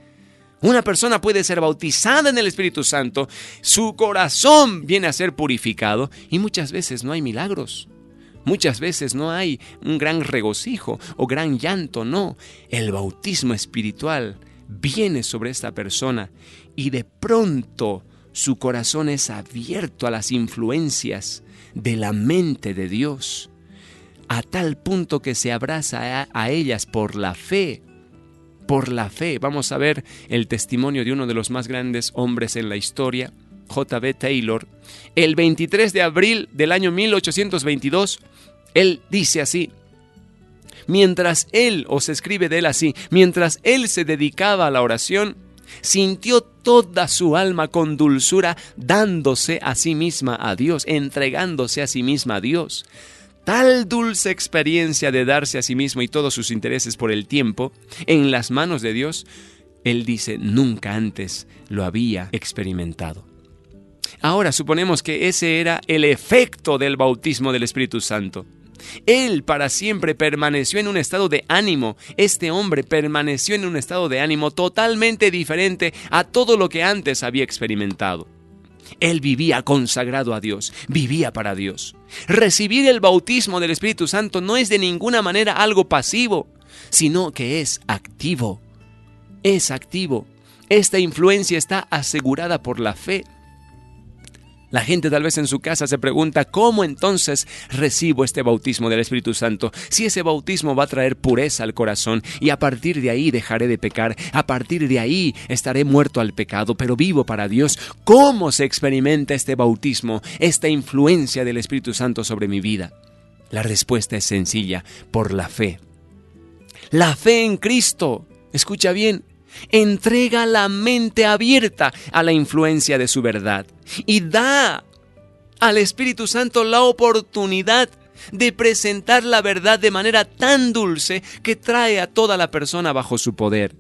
Una persona puede ser bautizada en el Espíritu Santo, su corazón viene a ser purificado y muchas veces no hay milagros. Muchas veces no hay un gran regocijo o gran llanto, no. El bautismo espiritual viene sobre esta persona y de pronto su corazón es abierto a las influencias de la mente de Dios, a tal punto que se abraza a ellas por la fe. Por la fe. Vamos a ver el testimonio de uno de los más grandes hombres en la historia, J.B. Taylor. El 23 de abril del año 1822, él dice así: mientras él, o se escribe de él así, mientras él se dedicaba a la oración, sintió toda su alma con dulzura, dándose a sí misma a Dios, entregándose a sí misma a Dios. Tal dulce experiencia de darse a sí mismo y todos sus intereses por el tiempo en las manos de Dios, él dice, nunca antes lo había experimentado. Ahora suponemos que ese era el efecto del bautismo del Espíritu Santo. Él para siempre permaneció en un estado de ánimo. Este hombre permaneció en un estado de ánimo totalmente diferente a todo lo que antes había experimentado. Él vivía consagrado a Dios, vivía para Dios. Recibir el bautismo del Espíritu Santo no es de ninguna manera algo pasivo, sino que es activo. Es activo. Esta influencia está asegurada por la fe. La gente tal vez en su casa se pregunta, ¿cómo entonces recibo este bautismo del Espíritu Santo? Si ese bautismo va a traer pureza al corazón y a partir de ahí dejaré de pecar, a partir de ahí estaré muerto al pecado, pero vivo para Dios. ¿Cómo se experimenta este bautismo, esta influencia del Espíritu Santo sobre mi vida? La respuesta es sencilla, por la fe. La fe en Cristo, escucha bien, entrega la mente abierta a la influencia de su verdad y da al Espíritu Santo la oportunidad de presentar la verdad de manera tan dulce que trae a toda la persona bajo su poder.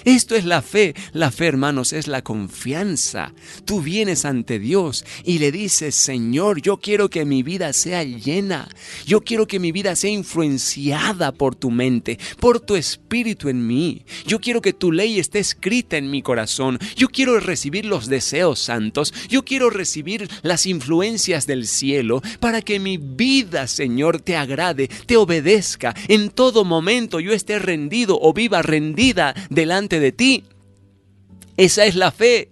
Esto es la fe. La fe, hermanos, es la confianza. Tú vienes ante Dios y le dices: Señor, yo quiero que mi vida sea llena. Yo quiero que mi vida sea influenciada por tu mente, por tu espíritu en mí. Yo quiero que tu ley esté escrita en mi corazón. Yo quiero recibir los deseos santos. Yo quiero recibir las influencias del cielo para que mi vida, Señor, te agrade, te obedezca. En todo momento yo esté rendido o viva rendida delante de ti. Esa es la fe.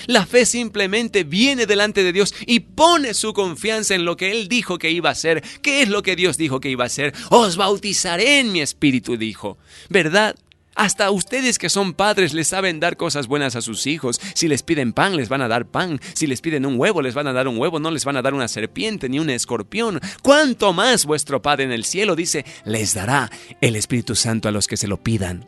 La fe simplemente viene delante de Dios y pone su confianza en lo que Él dijo que iba a hacer. ¿Qué es lo que Dios dijo que iba a hacer? Os bautizaré en mi espíritu, dijo. ¿Verdad? Hasta ustedes que son padres les saben dar cosas buenas a sus hijos. Si les piden pan, les van a dar pan. Si les piden un huevo, les van a dar un huevo. No les van a dar una serpiente ni un escorpión. ¿Cuánto más vuestro Padre en el cielo, dice, les dará el Espíritu Santo a los que se lo pidan?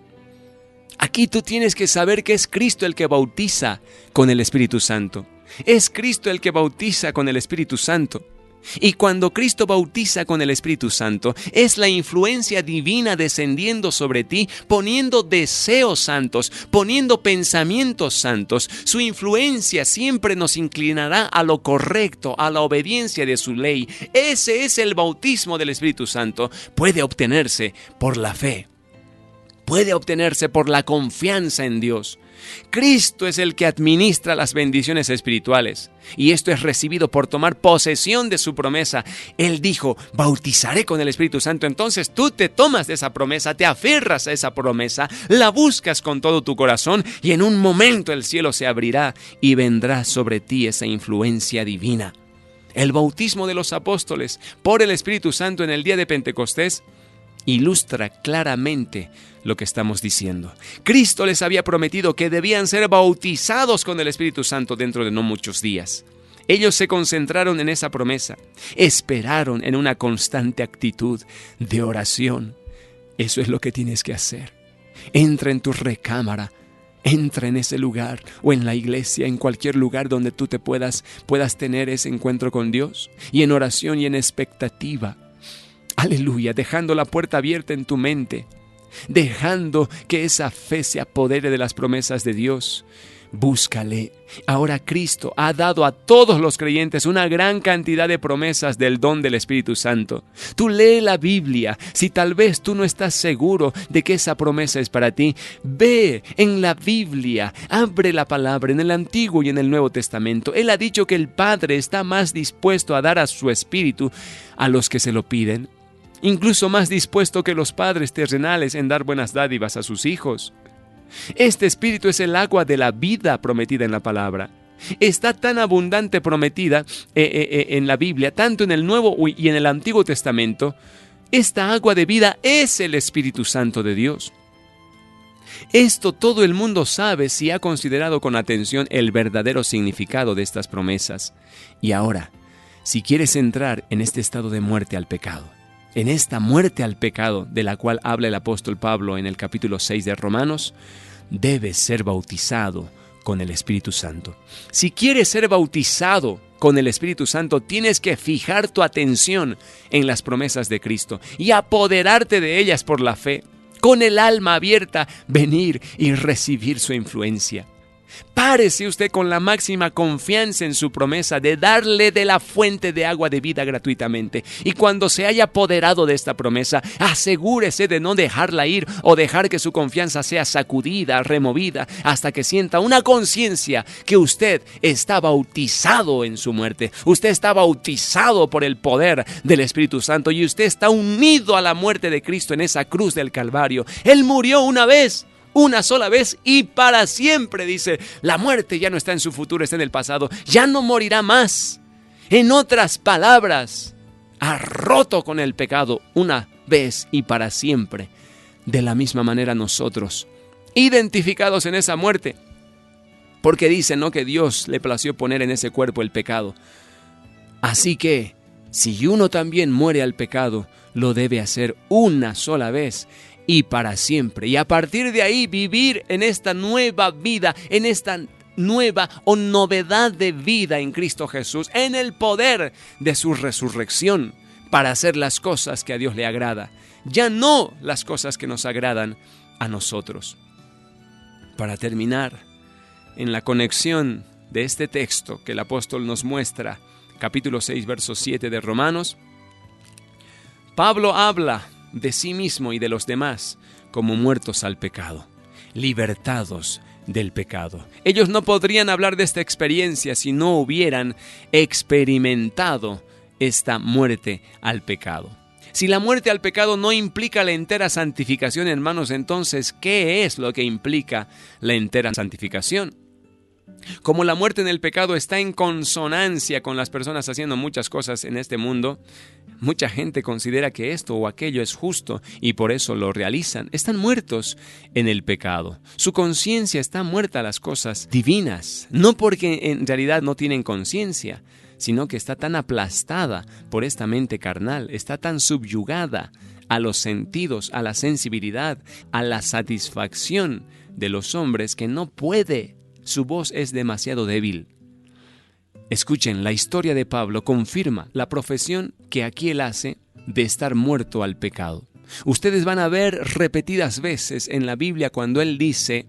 Aquí tú tienes que saber que es Cristo el que bautiza con el Espíritu Santo. Es Cristo el que bautiza con el Espíritu Santo. Y cuando Cristo bautiza con el Espíritu Santo, es la influencia divina descendiendo sobre ti, poniendo deseos santos, poniendo pensamientos santos. Su influencia siempre nos inclinará a lo correcto, a la obediencia de su ley. Ese es el bautismo del Espíritu Santo. Puede obtenerse por la fe. Puede obtenerse por la confianza en Dios. Cristo es el que administra las bendiciones espirituales, y esto es recibido por tomar posesión de su promesa. Él dijo: bautizaré con el Espíritu Santo. Entonces tú te tomas de esa promesa, te aferras a esa promesa, la buscas con todo tu corazón, y en un momento el cielo se abrirá y vendrá sobre ti esa influencia divina. El bautismo de los apóstoles por el Espíritu Santo en el día de Pentecostés ilustra claramente lo que estamos diciendo. Cristo les había prometido que debían ser bautizados con el Espíritu Santo dentro de no muchos días. Ellos se concentraron en esa promesa, esperaron en una constante actitud de oración. Eso es lo que tienes que hacer. Entra en tu recámara, entra en ese lugar o en la iglesia, en cualquier lugar donde tú te puedas tener ese encuentro con Dios, y en oración y en expectativa. Aleluya, dejando la puerta abierta en tu mente, dejando que esa fe se apodere de las promesas de Dios. Búscale. Ahora Cristo ha dado a todos los creyentes una gran cantidad de promesas del don del Espíritu Santo. Tú lee la Biblia. Si tal vez tú no estás seguro de que esa promesa es para ti, ve en la Biblia, abre la palabra en el Antiguo y en el Nuevo Testamento. Él ha dicho que el Padre está más dispuesto a dar a su Espíritu a los que se lo piden, incluso más dispuesto que los padres terrenales en dar buenas dádivas a sus hijos. Este Espíritu es el agua de la vida prometida en la palabra. Está tan abundante prometida en la Biblia, tanto en el Nuevo y en el Antiguo Testamento. Esta agua de vida es el Espíritu Santo de Dios. Esto todo el mundo sabe si ha considerado con atención el verdadero significado de estas promesas. Y ahora, si quieres entrar en este estado de muerte al pecado, en esta muerte al pecado de la cual habla el apóstol Pablo en el capítulo 6 de Romanos, debes ser bautizado con el Espíritu Santo. Si quieres ser bautizado con el Espíritu Santo, tienes que fijar tu atención en las promesas de Cristo y apoderarte de ellas por la fe, con el alma abierta, venir y recibir su influencia. Párese usted con la máxima confianza en su promesa de darle de la fuente de agua de vida gratuitamente. Y cuando se haya apoderado de esta promesa, asegúrese de no dejarla ir o dejar que su confianza sea sacudida, removida, hasta que sienta una conciencia que usted está bautizado en su muerte. Usted está bautizado por el poder del Espíritu Santo y usted está unido a la muerte de Cristo en esa cruz del Calvario. Él murió una sola vez y para siempre, dice. La muerte ya no está en su futuro, está en el pasado. Ya no morirá más. En otras palabras, ha roto con el pecado una vez y para siempre. De la misma manera nosotros, identificados en esa muerte, porque dice, ¿no?, que Dios le plació poner en ese cuerpo el pecado. Así que, si uno también muere al pecado, lo debe hacer una sola vez y para siempre. Y a partir de ahí vivir en esta nueva vida, en esta nueva o novedad de vida en Cristo Jesús, en el poder de su resurrección, para hacer las cosas que a Dios le agrada, ya no las cosas que nos agradan a nosotros. Para terminar, en la conexión de este texto que el apóstol nos muestra, capítulo 6, verso 7 de Romanos, Pablo habla de sí mismo y de los demás como muertos al pecado, libertados del pecado. Ellos no podrían hablar de esta experiencia si no hubieran experimentado esta muerte al pecado. Si la muerte al pecado no implica la entera santificación, hermanos, entonces, ¿qué es lo que implica la entera santificación? Como la muerte en el pecado está en consonancia con las personas haciendo muchas cosas en este mundo, mucha gente considera que esto o aquello es justo y por eso lo realizan. Están muertos en el pecado. Su conciencia está muerta a las cosas divinas, no porque en realidad no tienen conciencia, sino que está tan aplastada por esta mente carnal, está tan subyugada a los sentidos, a la sensibilidad, a la satisfacción de los hombres que no puede. Su voz es demasiado débil. Escuchen, la historia de Pablo confirma la profesión que aquí él hace de estar muerto al pecado. Ustedes van a ver repetidas veces en la Biblia cuando él dice: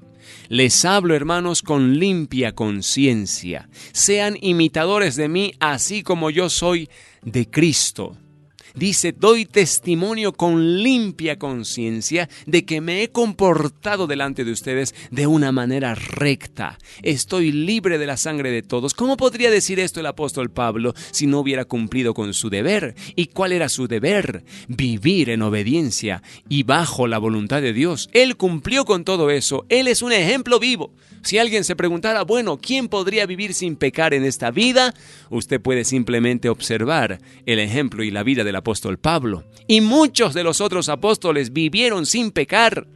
les hablo, hermanos, con limpia conciencia. Sean imitadores de mí, así como yo soy de Cristo. Dice: doy testimonio con limpia conciencia de que me he comportado delante de ustedes de una manera recta. Estoy libre de la sangre de todos. ¿Cómo podría decir esto el apóstol Pablo si no hubiera cumplido con su deber? ¿Y cuál era su deber? Vivir en obediencia y bajo la voluntad de Dios. Él cumplió con todo eso. Él es un ejemplo vivo. Si alguien se preguntara, bueno, ¿quién podría vivir sin pecar en esta vida? Usted puede simplemente observar el ejemplo y la vida del apóstol Pablo. Y muchos de los otros apóstoles vivieron sin pecar.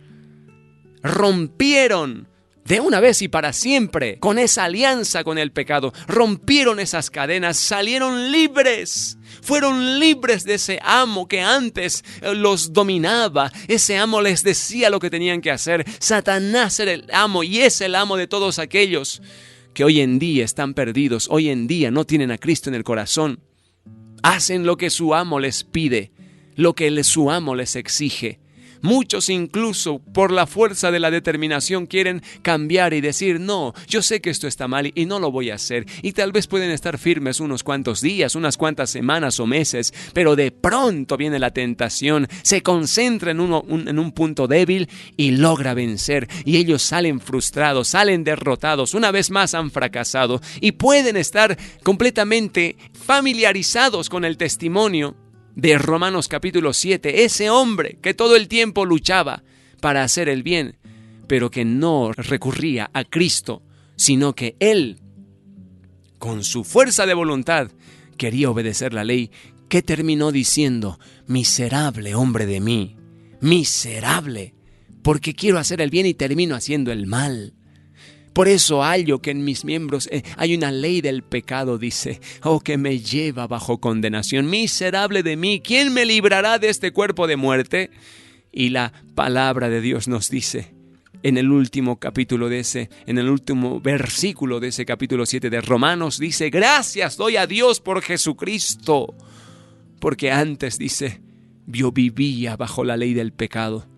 Rompieron de una vez y para siempre con esa alianza con el pecado. Rompieron esas cadenas, salieron libres. Fueron libres de ese amo que antes los dominaba. Ese amo les decía lo que tenían que hacer. Satanás era el amo y es el amo de todos aquellos que hoy en día están perdidos. Hoy en día no tienen a Cristo en el corazón. Hacen lo que su amo les pide, lo que su amo les exige. Muchos incluso por la fuerza de la determinación quieren cambiar y decir: no, yo sé que esto está mal y no lo voy a hacer. Y tal vez pueden estar firmes unos cuantos días, unas cuantas semanas o meses, pero de pronto viene la tentación, se concentra en un punto débil y logra vencer. Y ellos salen frustrados, salen derrotados, una vez más han fracasado y pueden estar completamente familiarizados con el testimonio de Romanos capítulo 7, ese hombre que todo el tiempo luchaba para hacer el bien, pero que no recurría a Cristo, sino que él, con su fuerza de voluntad, quería obedecer la ley, que terminó diciendo: miserable hombre de mí, miserable, porque quiero hacer el bien y termino haciendo el mal. Por eso hallo que en mis miembros hay una ley del pecado, dice, que me lleva bajo condenación. Miserable de mí, ¿quién me librará de este cuerpo de muerte? Y la palabra de Dios nos dice, en el último capítulo en el último versículo de ese capítulo 7 de Romanos, dice: gracias doy a Dios por Jesucristo, porque antes, dice, yo vivía bajo la ley del pecado.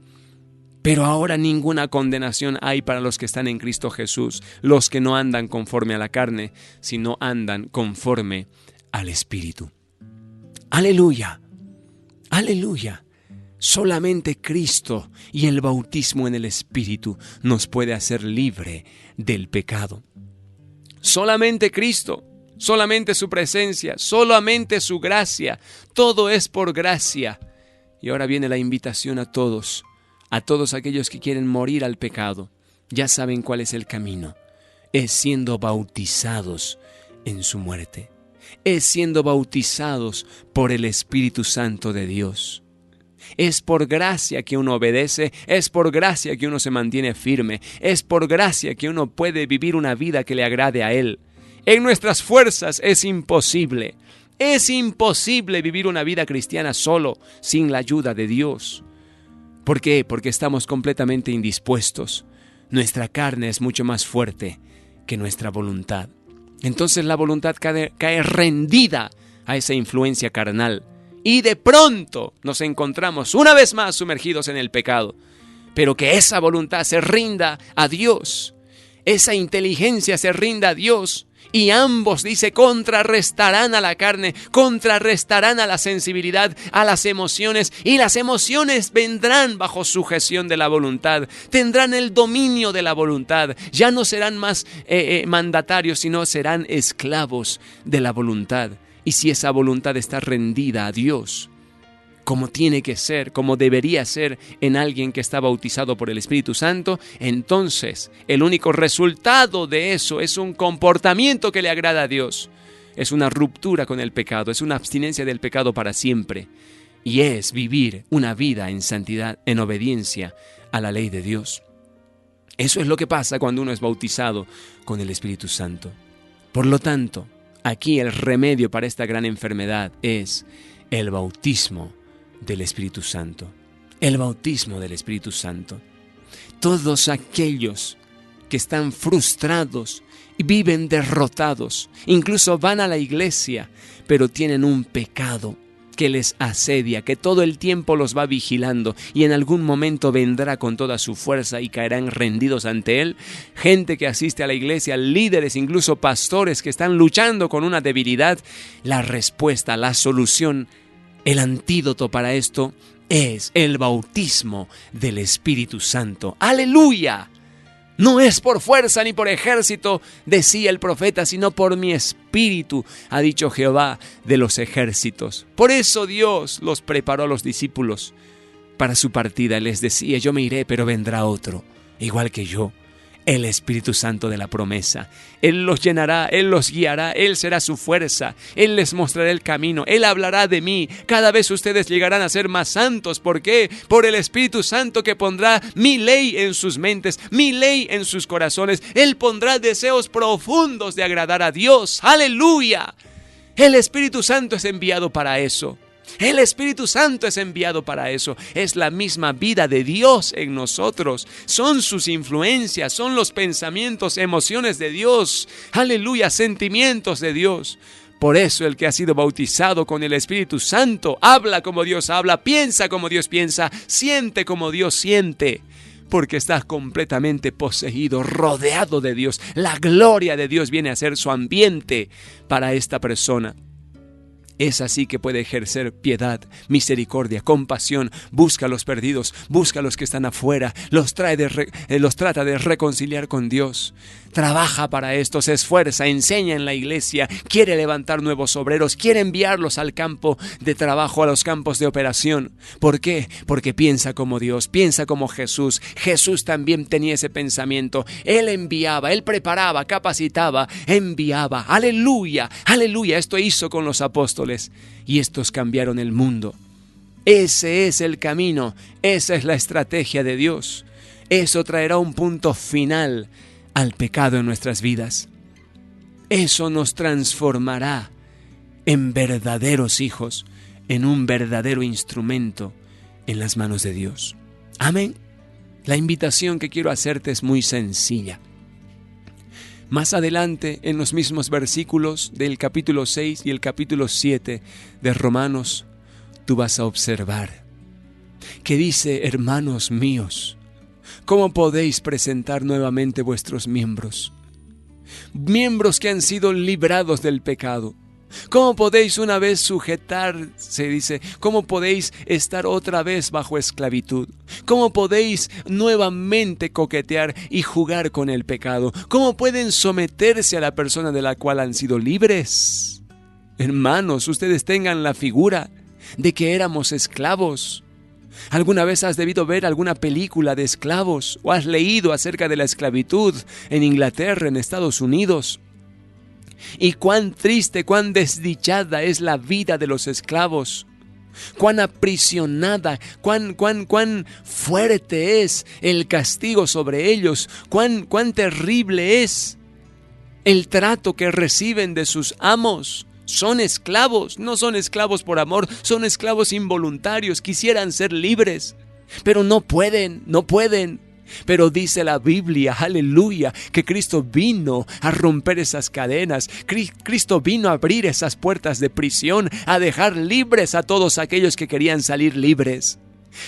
Pero ahora ninguna condenación hay para los que están en Cristo Jesús, los que no andan conforme a la carne, sino andan conforme al Espíritu. ¡Aleluya! ¡Aleluya! Solamente Cristo y el bautismo en el Espíritu nos puede hacer libre del pecado. Solamente Cristo, solamente su presencia, solamente su gracia. Todo es por gracia. Y ahora viene la invitación a todos aquellos que quieren morir al pecado. Ya saben cuál es el camino. Es siendo bautizados en su muerte. Es siendo bautizados por el Espíritu Santo de Dios. Es por gracia que uno obedece, es por gracia que uno se mantiene firme, es por gracia que uno puede vivir una vida que le agrade a Él. En nuestras fuerzas es imposible. Es imposible vivir una vida cristiana solo, sin la ayuda de Dios. ¿Por qué? Porque estamos completamente indispuestos. Nuestra carne es mucho más fuerte que nuestra voluntad. Entonces la voluntad cae rendida a esa influencia carnal y de pronto nos encontramos una vez más sumergidos en el pecado. Pero que esa voluntad se rinda a Dios, esa inteligencia se rinda a Dios, y ambos, dice, contrarrestarán a la carne, contrarrestarán a la sensibilidad, a las emociones, y las emociones vendrán bajo sujeción de la voluntad, tendrán el dominio de la voluntad, ya no serán más mandatarios, sino serán esclavos de la voluntad. Y si esa voluntad está rendida a Dios, como tiene que ser, como debería ser en alguien que está bautizado por el Espíritu Santo, entonces el único resultado de eso es un comportamiento que le agrada a Dios. Es una ruptura con el pecado, es una abstinencia del pecado para siempre. Y es vivir una vida en santidad, en obediencia a la ley de Dios. Eso es lo que pasa cuando uno es bautizado con el Espíritu Santo. Por lo tanto, aquí el remedio para esta gran enfermedad es el bautismo del Espíritu Santo. El bautismo del Espíritu Santo. Todos aquellos que están frustrados y viven derrotados, incluso van a la iglesia, pero tienen un pecado que les asedia, que todo el tiempo los va vigilando y en algún momento vendrá con toda su fuerza y caerán rendidos ante él. Gente que asiste a la iglesia, líderes, incluso pastores que están luchando con una debilidad. La respuesta, la solución, el antídoto para esto es el bautismo del Espíritu Santo. ¡Aleluya! No es por fuerza ni por ejército, decía el profeta, sino por mi espíritu, ha dicho Jehová de los ejércitos. Por eso Dios los preparó a los discípulos para su partida. Les decía, yo me iré, pero vendrá otro, igual que yo. El Espíritu Santo de la promesa. Él los llenará, Él los guiará, Él será su fuerza, Él les mostrará el camino, Él hablará de mí. Cada vez ustedes llegarán a ser más santos. ¿Por qué? Por el Espíritu Santo que pondrá mi ley en sus mentes, mi ley en sus corazones. Él pondrá deseos profundos de agradar a Dios. ¡Aleluya! El Espíritu Santo es enviado para eso. El Espíritu Santo es enviado para eso. Es la misma vida de Dios en nosotros. Son sus influencias, son los pensamientos, emociones de Dios. Aleluya, sentimientos de Dios. Por eso el que ha sido bautizado con el Espíritu Santo habla como Dios habla, piensa como Dios piensa, siente como Dios siente. Porque está completamente poseído, rodeado de Dios. La gloria de Dios viene a ser su ambiente para esta persona. Es así que puede ejercer piedad, misericordia, compasión, busca a los perdidos, busca a los que están afuera, los trata de reconciliar con Dios. Trabaja para esto, se esfuerza, enseña en la iglesia, quiere levantar nuevos obreros, quiere enviarlos al campo de trabajo, a los campos de operación. ¿Por qué? Porque piensa como Dios, piensa como Jesús. Jesús también tenía ese pensamiento. Él enviaba, Él preparaba, capacitaba, enviaba. ¡Aleluya! ¡Aleluya! Esto hizo con los apóstoles y estos cambiaron el mundo. Ese es el camino, esa es la estrategia de Dios. Eso traerá un punto final al pecado en nuestras vidas. Eso nos transformará en verdaderos hijos, en un verdadero instrumento en las manos de Dios. Amén. La invitación que quiero hacerte es muy sencilla. Más adelante, en los mismos versículos del capítulo 6 y el capítulo 7 de Romanos, tú vas a observar que dice, hermanos míos, ¿cómo podéis presentar nuevamente vuestros miembros? Miembros que han sido librados del pecado. ¿Cómo podéis una vez sujetarse, dice? ¿Cómo podéis estar otra vez bajo esclavitud? ¿Cómo podéis nuevamente coquetear y jugar con el pecado? ¿Cómo pueden someterse a la persona de la cual han sido libres? Hermanos, ustedes tengan la figura de que éramos esclavos. ¿Alguna vez has debido ver alguna película de esclavos o has leído acerca de la esclavitud en Inglaterra, en Estados Unidos? Y cuán triste, cuán desdichada es la vida de los esclavos. Cuán aprisionada, cuán fuerte es el castigo sobre ellos. Cuán terrible es el trato que reciben de sus amos. Son esclavos, no son esclavos por amor, son esclavos involuntarios, quisieran ser libres, pero no pueden. Pero dice la Biblia, aleluya, que Cristo vino a romper esas cadenas. Cristo vino a abrir esas puertas de prisión, a dejar libres a todos aquellos que querían salir libres.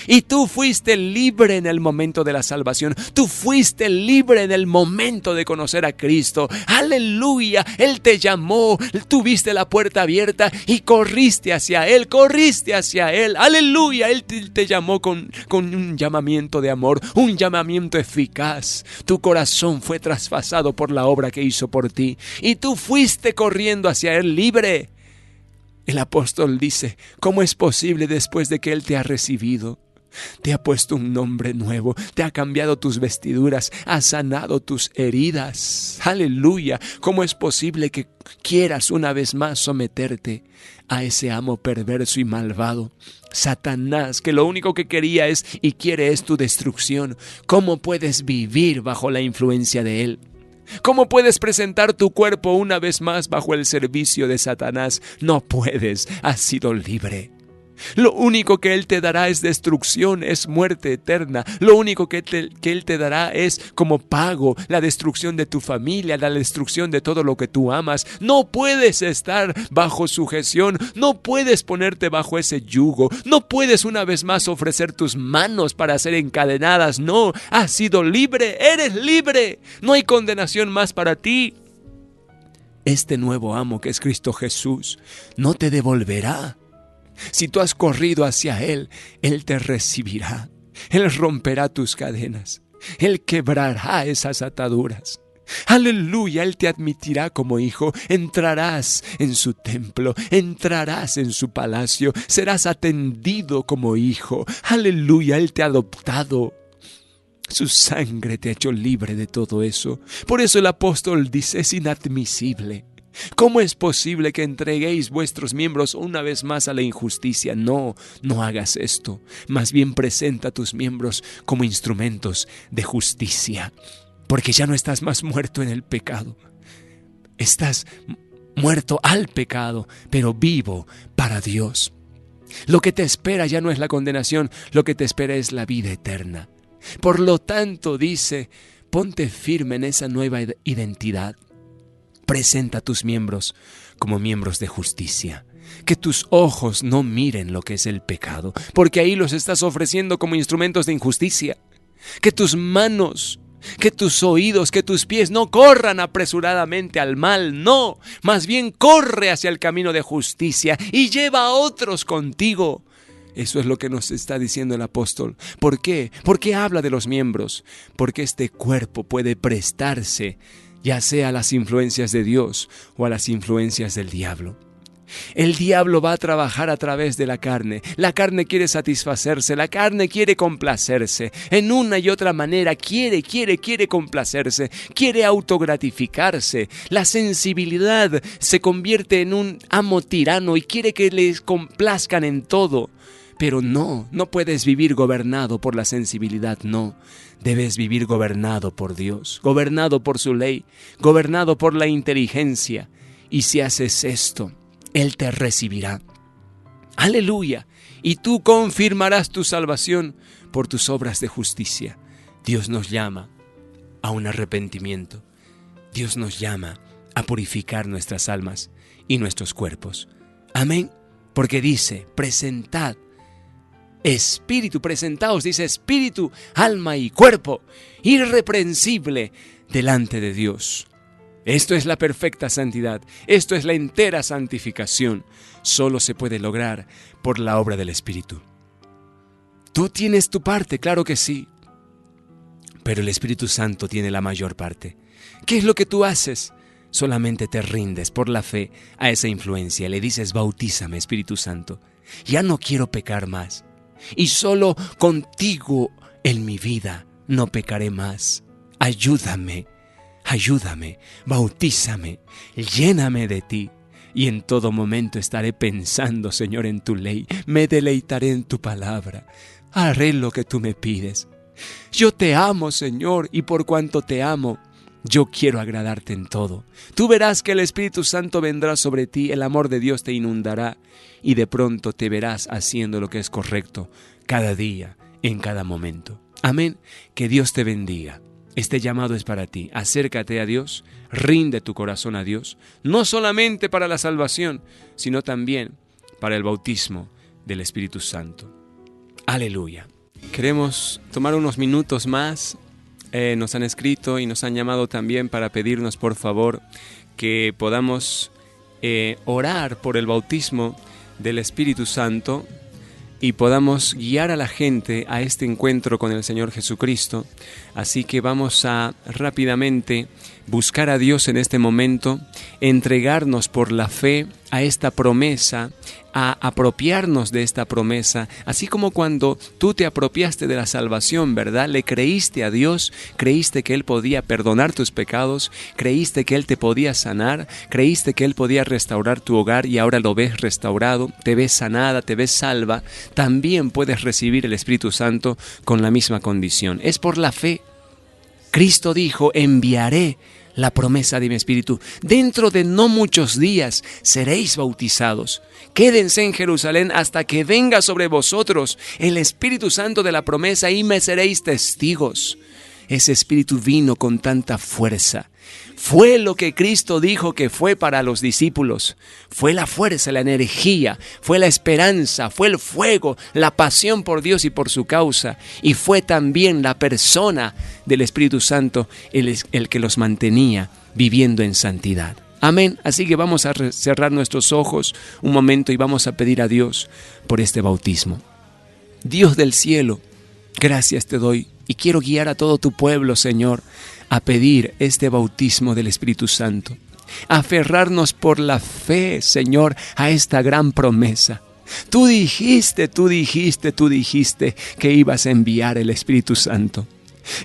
Y tú fuiste libre en el momento de la salvación. Tú fuiste libre en el momento de conocer a Cristo. ¡Aleluya! Él te llamó, tuviste la puerta abierta y corriste hacia Él, ¡Aleluya! Él te llamó con un llamamiento de amor, un llamamiento eficaz. Tu corazón fue traspasado por la obra que hizo por ti y tú fuiste corriendo hacia Él libre. El apóstol dice, ¿cómo es posible después de que Él te ha recibido? Te ha puesto un nombre nuevo, te ha cambiado tus vestiduras, ha sanado tus heridas. ¡Aleluya! ¿Cómo es posible que quieras una vez más someterte a ese amo perverso y malvado? Satanás, que lo único que quería es y quiere es tu destrucción. ¿Cómo puedes vivir bajo la influencia de él? ¿Cómo puedes presentar tu cuerpo una vez más bajo el servicio de Satanás? No puedes, has sido libre. Lo único que Él te dará es destrucción, es muerte eterna. Lo único que Él te dará es como pago la destrucción de tu familia, la destrucción de todo lo que tú amas. No puedes estar bajo sujeción, no puedes ponerte bajo ese yugo, no puedes una vez más ofrecer tus manos para ser encadenadas. No, has sido libre, eres libre, no hay condenación más para ti. Este nuevo amo que es Cristo Jesús no te devolverá. Si tú has corrido hacia Él, Él te recibirá. Él romperá tus cadenas. Él quebrará esas ataduras. Aleluya, Él te admitirá como hijo. Entrarás en su templo, entrarás en su palacio. Serás atendido como hijo. Aleluya, Él te ha adoptado. Su sangre te ha hecho libre de todo eso. Por eso el apóstol dice, es inadmisible. ¿Cómo es posible que entreguéis vuestros miembros una vez más a la injusticia? No, no hagas esto. Más bien presenta tus miembros como instrumentos de justicia. Porque ya no estás más muerto en el pecado. Estás muerto al pecado, pero vivo para Dios. Lo que te espera ya no es la condenación, lo que te espera es la vida eterna. Por lo tanto, dice, ponte firme en esa nueva identidad. Presenta tus miembros como miembros de justicia. Que tus ojos no miren lo que es el pecado, porque ahí los estás ofreciendo como instrumentos de injusticia. Que tus manos, que tus oídos, que tus pies no corran apresuradamente al mal, no, más bien corre hacia el camino de justicia y lleva a otros contigo. Eso es lo que nos está diciendo el apóstol. ¿Por qué? ¿Por qué habla de los miembros? Porque este cuerpo puede prestarse ya sea a las influencias de Dios o a las influencias del diablo. El diablo va a trabajar a través de la carne. La carne quiere satisfacerse, la carne quiere complacerse. En una y otra manera quiere complacerse, quiere autogratificarse. La sensibilidad se convierte en un amo tirano y quiere que les complazcan en todo. Pero no puedes vivir gobernado por la sensibilidad, no. Debes vivir gobernado por Dios, gobernado por su ley, gobernado por la inteligencia. Y si haces esto, Él te recibirá. ¡Aleluya! Y tú confirmarás tu salvación por tus obras de justicia. Dios nos llama a un arrepentimiento. Dios nos llama a purificar nuestras almas y nuestros cuerpos. Amén. Porque dice, presentaos, dice espíritu, alma y cuerpo, irreprensible delante de Dios. Esto es la perfecta santidad, esto es la entera santificación. Solo se puede lograr por la obra del Espíritu. Tú tienes tu parte, claro que sí, pero el Espíritu Santo tiene la mayor parte. ¿Qué es lo que tú haces? Solamente te rindes por la fe a esa influencia. Le dices, bautízame, Espíritu Santo. Ya no quiero pecar más. Y solo contigo en mi vida no pecaré más. Ayúdame, bautízame, lléname de ti. Y en todo momento estaré pensando, Señor, en tu ley. Me deleitaré en tu palabra. Haré lo que tú me pides. Yo te amo, Señor, y por cuanto te amo, yo quiero agradarte en todo. Tú verás que el Espíritu Santo vendrá sobre ti, el amor de Dios te inundará y de pronto te verás haciendo lo que es correcto cada día, en cada momento. Amén. Que Dios te bendiga. Este llamado es para ti. Acércate a Dios, rinde tu corazón a Dios, no solamente para la salvación, sino también para el bautismo del Espíritu Santo. Aleluya. Queremos tomar unos minutos más. Nos han escrito y nos han llamado también para pedirnos, por favor, que podamos orar por el bautismo del Espíritu Santo y podamos guiar a la gente a este encuentro con el Señor Jesucristo. Así que vamos a rápidamente buscar a Dios en este momento, entregarnos por la fe a esta promesa, a apropiarnos de esta promesa, así como cuando tú te apropiaste de la salvación, ¿verdad? Le creíste a Dios, creíste que Él podía perdonar tus pecados, creíste que Él te podía sanar, creíste que Él podía restaurar tu hogar y ahora lo ves restaurado, te ves sanada, te ves salva. También puedes recibir el Espíritu Santo con la misma condición. Es por la fe. Cristo dijo: enviaré la promesa de mi Espíritu. Dentro de no muchos días seréis bautizados. Quédense en Jerusalén hasta que venga sobre vosotros el Espíritu Santo de la promesa y me seréis testigos. Ese Espíritu vino con tanta fuerza. Fue lo que Cristo dijo que fue para los discípulos. Fue la fuerza, la energía, fue la esperanza, fue el fuego, la pasión por Dios y por su causa. Y fue también la persona del Espíritu Santo el que los mantenía viviendo en santidad. Amén. Así que vamos a cerrar nuestros ojos un momento y vamos a pedir a Dios por este bautismo. Dios del cielo, gracias te doy y quiero guiar a todo tu pueblo, Señor, a pedir este bautismo del Espíritu Santo. Aferrarnos por la fe, Señor, a esta gran promesa. Tú dijiste que ibas a enviar el Espíritu Santo.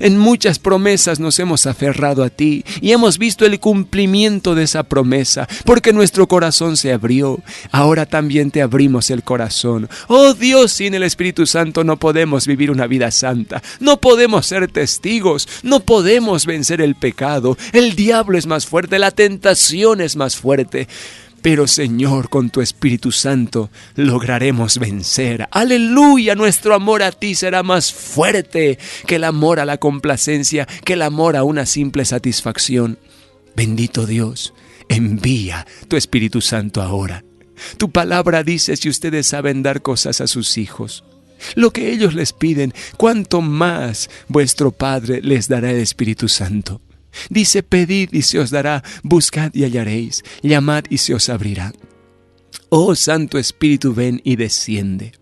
En muchas promesas nos hemos aferrado a ti y hemos visto el cumplimiento de esa promesa, porque nuestro corazón se abrió. Ahora también te abrimos el corazón. Oh Dios, sin el Espíritu Santo no podemos vivir una vida santa, no podemos ser testigos, no podemos vencer el pecado. El diablo es más fuerte, la tentación es más fuerte. Pero Señor, con tu Espíritu Santo lograremos vencer. ¡Aleluya! Nuestro amor a ti será más fuerte que el amor a la complacencia, que el amor a una simple satisfacción. Bendito Dios, envía tu Espíritu Santo ahora. Tu palabra dice: si ustedes saben dar cosas a sus hijos, lo que ellos les piden, cuánto más vuestro Padre les dará el Espíritu Santo. Dice: pedid y se os dará, buscad y hallaréis, llamad y se os abrirá. Oh Santo Espíritu, ven y desciende.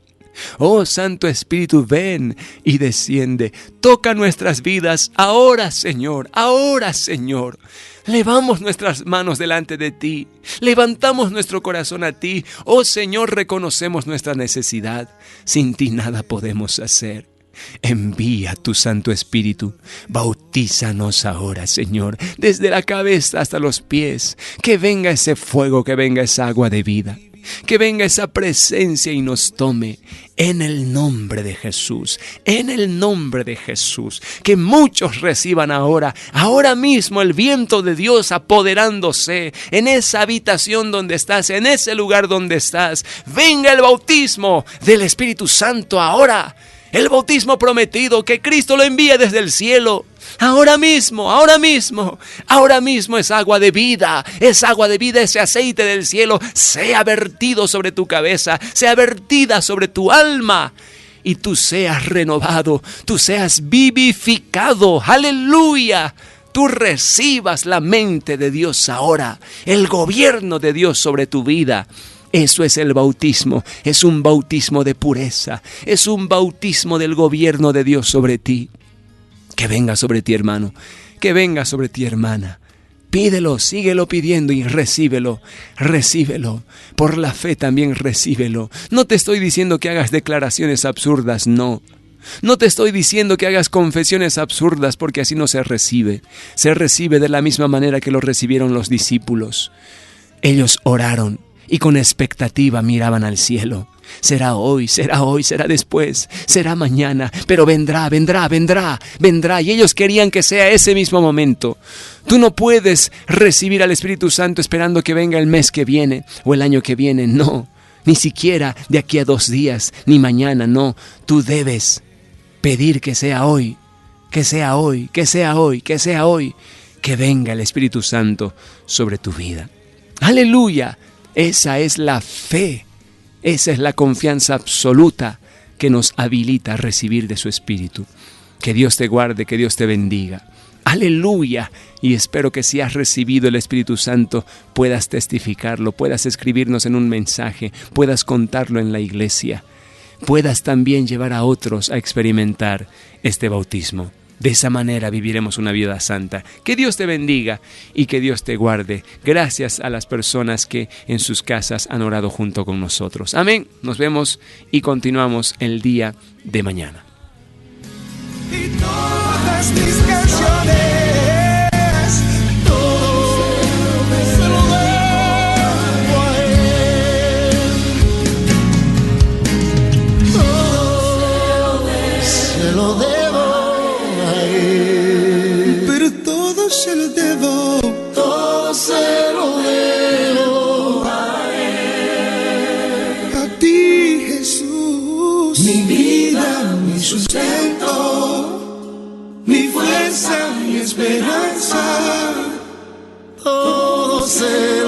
Oh Santo Espíritu, ven y desciende. Toca nuestras vidas ahora, Señor, ahora, Señor. Levamos nuestras manos delante de ti, levantamos nuestro corazón a ti. Oh Señor, reconocemos nuestra necesidad. Sin ti nada podemos hacer. Envía tu Santo Espíritu, bautízanos ahora, Señor, desde la cabeza hasta los pies. Que venga ese fuego, que venga esa agua de vida, que venga esa presencia y nos tome. En el nombre de Jesús, en el nombre de Jesús, que muchos reciban ahora mismo el viento de Dios apoderándose en esa habitación donde estás, en ese lugar donde estás. Venga el bautismo del Espíritu Santo ahora. El bautismo prometido, que Cristo lo envía desde el cielo. Ahora mismo es agua de vida, ese aceite del cielo sea vertido sobre tu cabeza, sea vertida sobre tu alma y tú seas renovado, tú seas vivificado. Aleluya. Tú recibas la mente de Dios ahora, el gobierno de Dios sobre tu vida. Eso es el bautismo, es un bautismo de pureza, es un bautismo del gobierno de Dios sobre ti. Que venga sobre ti, hermano, que venga sobre ti, hermana. Pídelo, síguelo pidiendo y recíbelo. Por la fe también recíbelo. No te estoy diciendo que hagas declaraciones absurdas, no. No te estoy diciendo que hagas confesiones absurdas, porque así no se recibe. Se recibe de la misma manera que lo recibieron los discípulos. Ellos oraron y con expectativa miraban al cielo. Será hoy, será después, será mañana, pero vendrá. Y ellos querían que sea ese mismo momento. Tú no puedes recibir al Espíritu Santo esperando que venga el mes que viene o el año que viene, no. Ni siquiera de aquí a 2 días, ni mañana, no. Tú debes pedir que sea hoy, que sea hoy, que sea hoy, que sea hoy, que venga el Espíritu Santo sobre tu vida. ¡Aleluya! Esa es la fe, esa es la confianza absoluta que nos habilita a recibir de su Espíritu. Que Dios te guarde, que Dios te bendiga. ¡Aleluya! Y espero que si has recibido el Espíritu Santo puedas testificarlo, puedas escribirnos en un mensaje, puedas contarlo en la iglesia, puedas también llevar a otros a experimentar este bautismo. De esa manera viviremos una vida santa. Que Dios te bendiga y que Dios te guarde. Gracias a las personas que en sus casas han orado junto con nosotros. Amén. Nos vemos y continuamos el día de mañana. Y todas mis canciones, todo se lo debo a él. Todo se lo debo a él. Pero todo se lo debo, todo se lo debo a él. A ti, Jesús, mi vida, mi sustento, mi fuerza, mi esperanza, todo se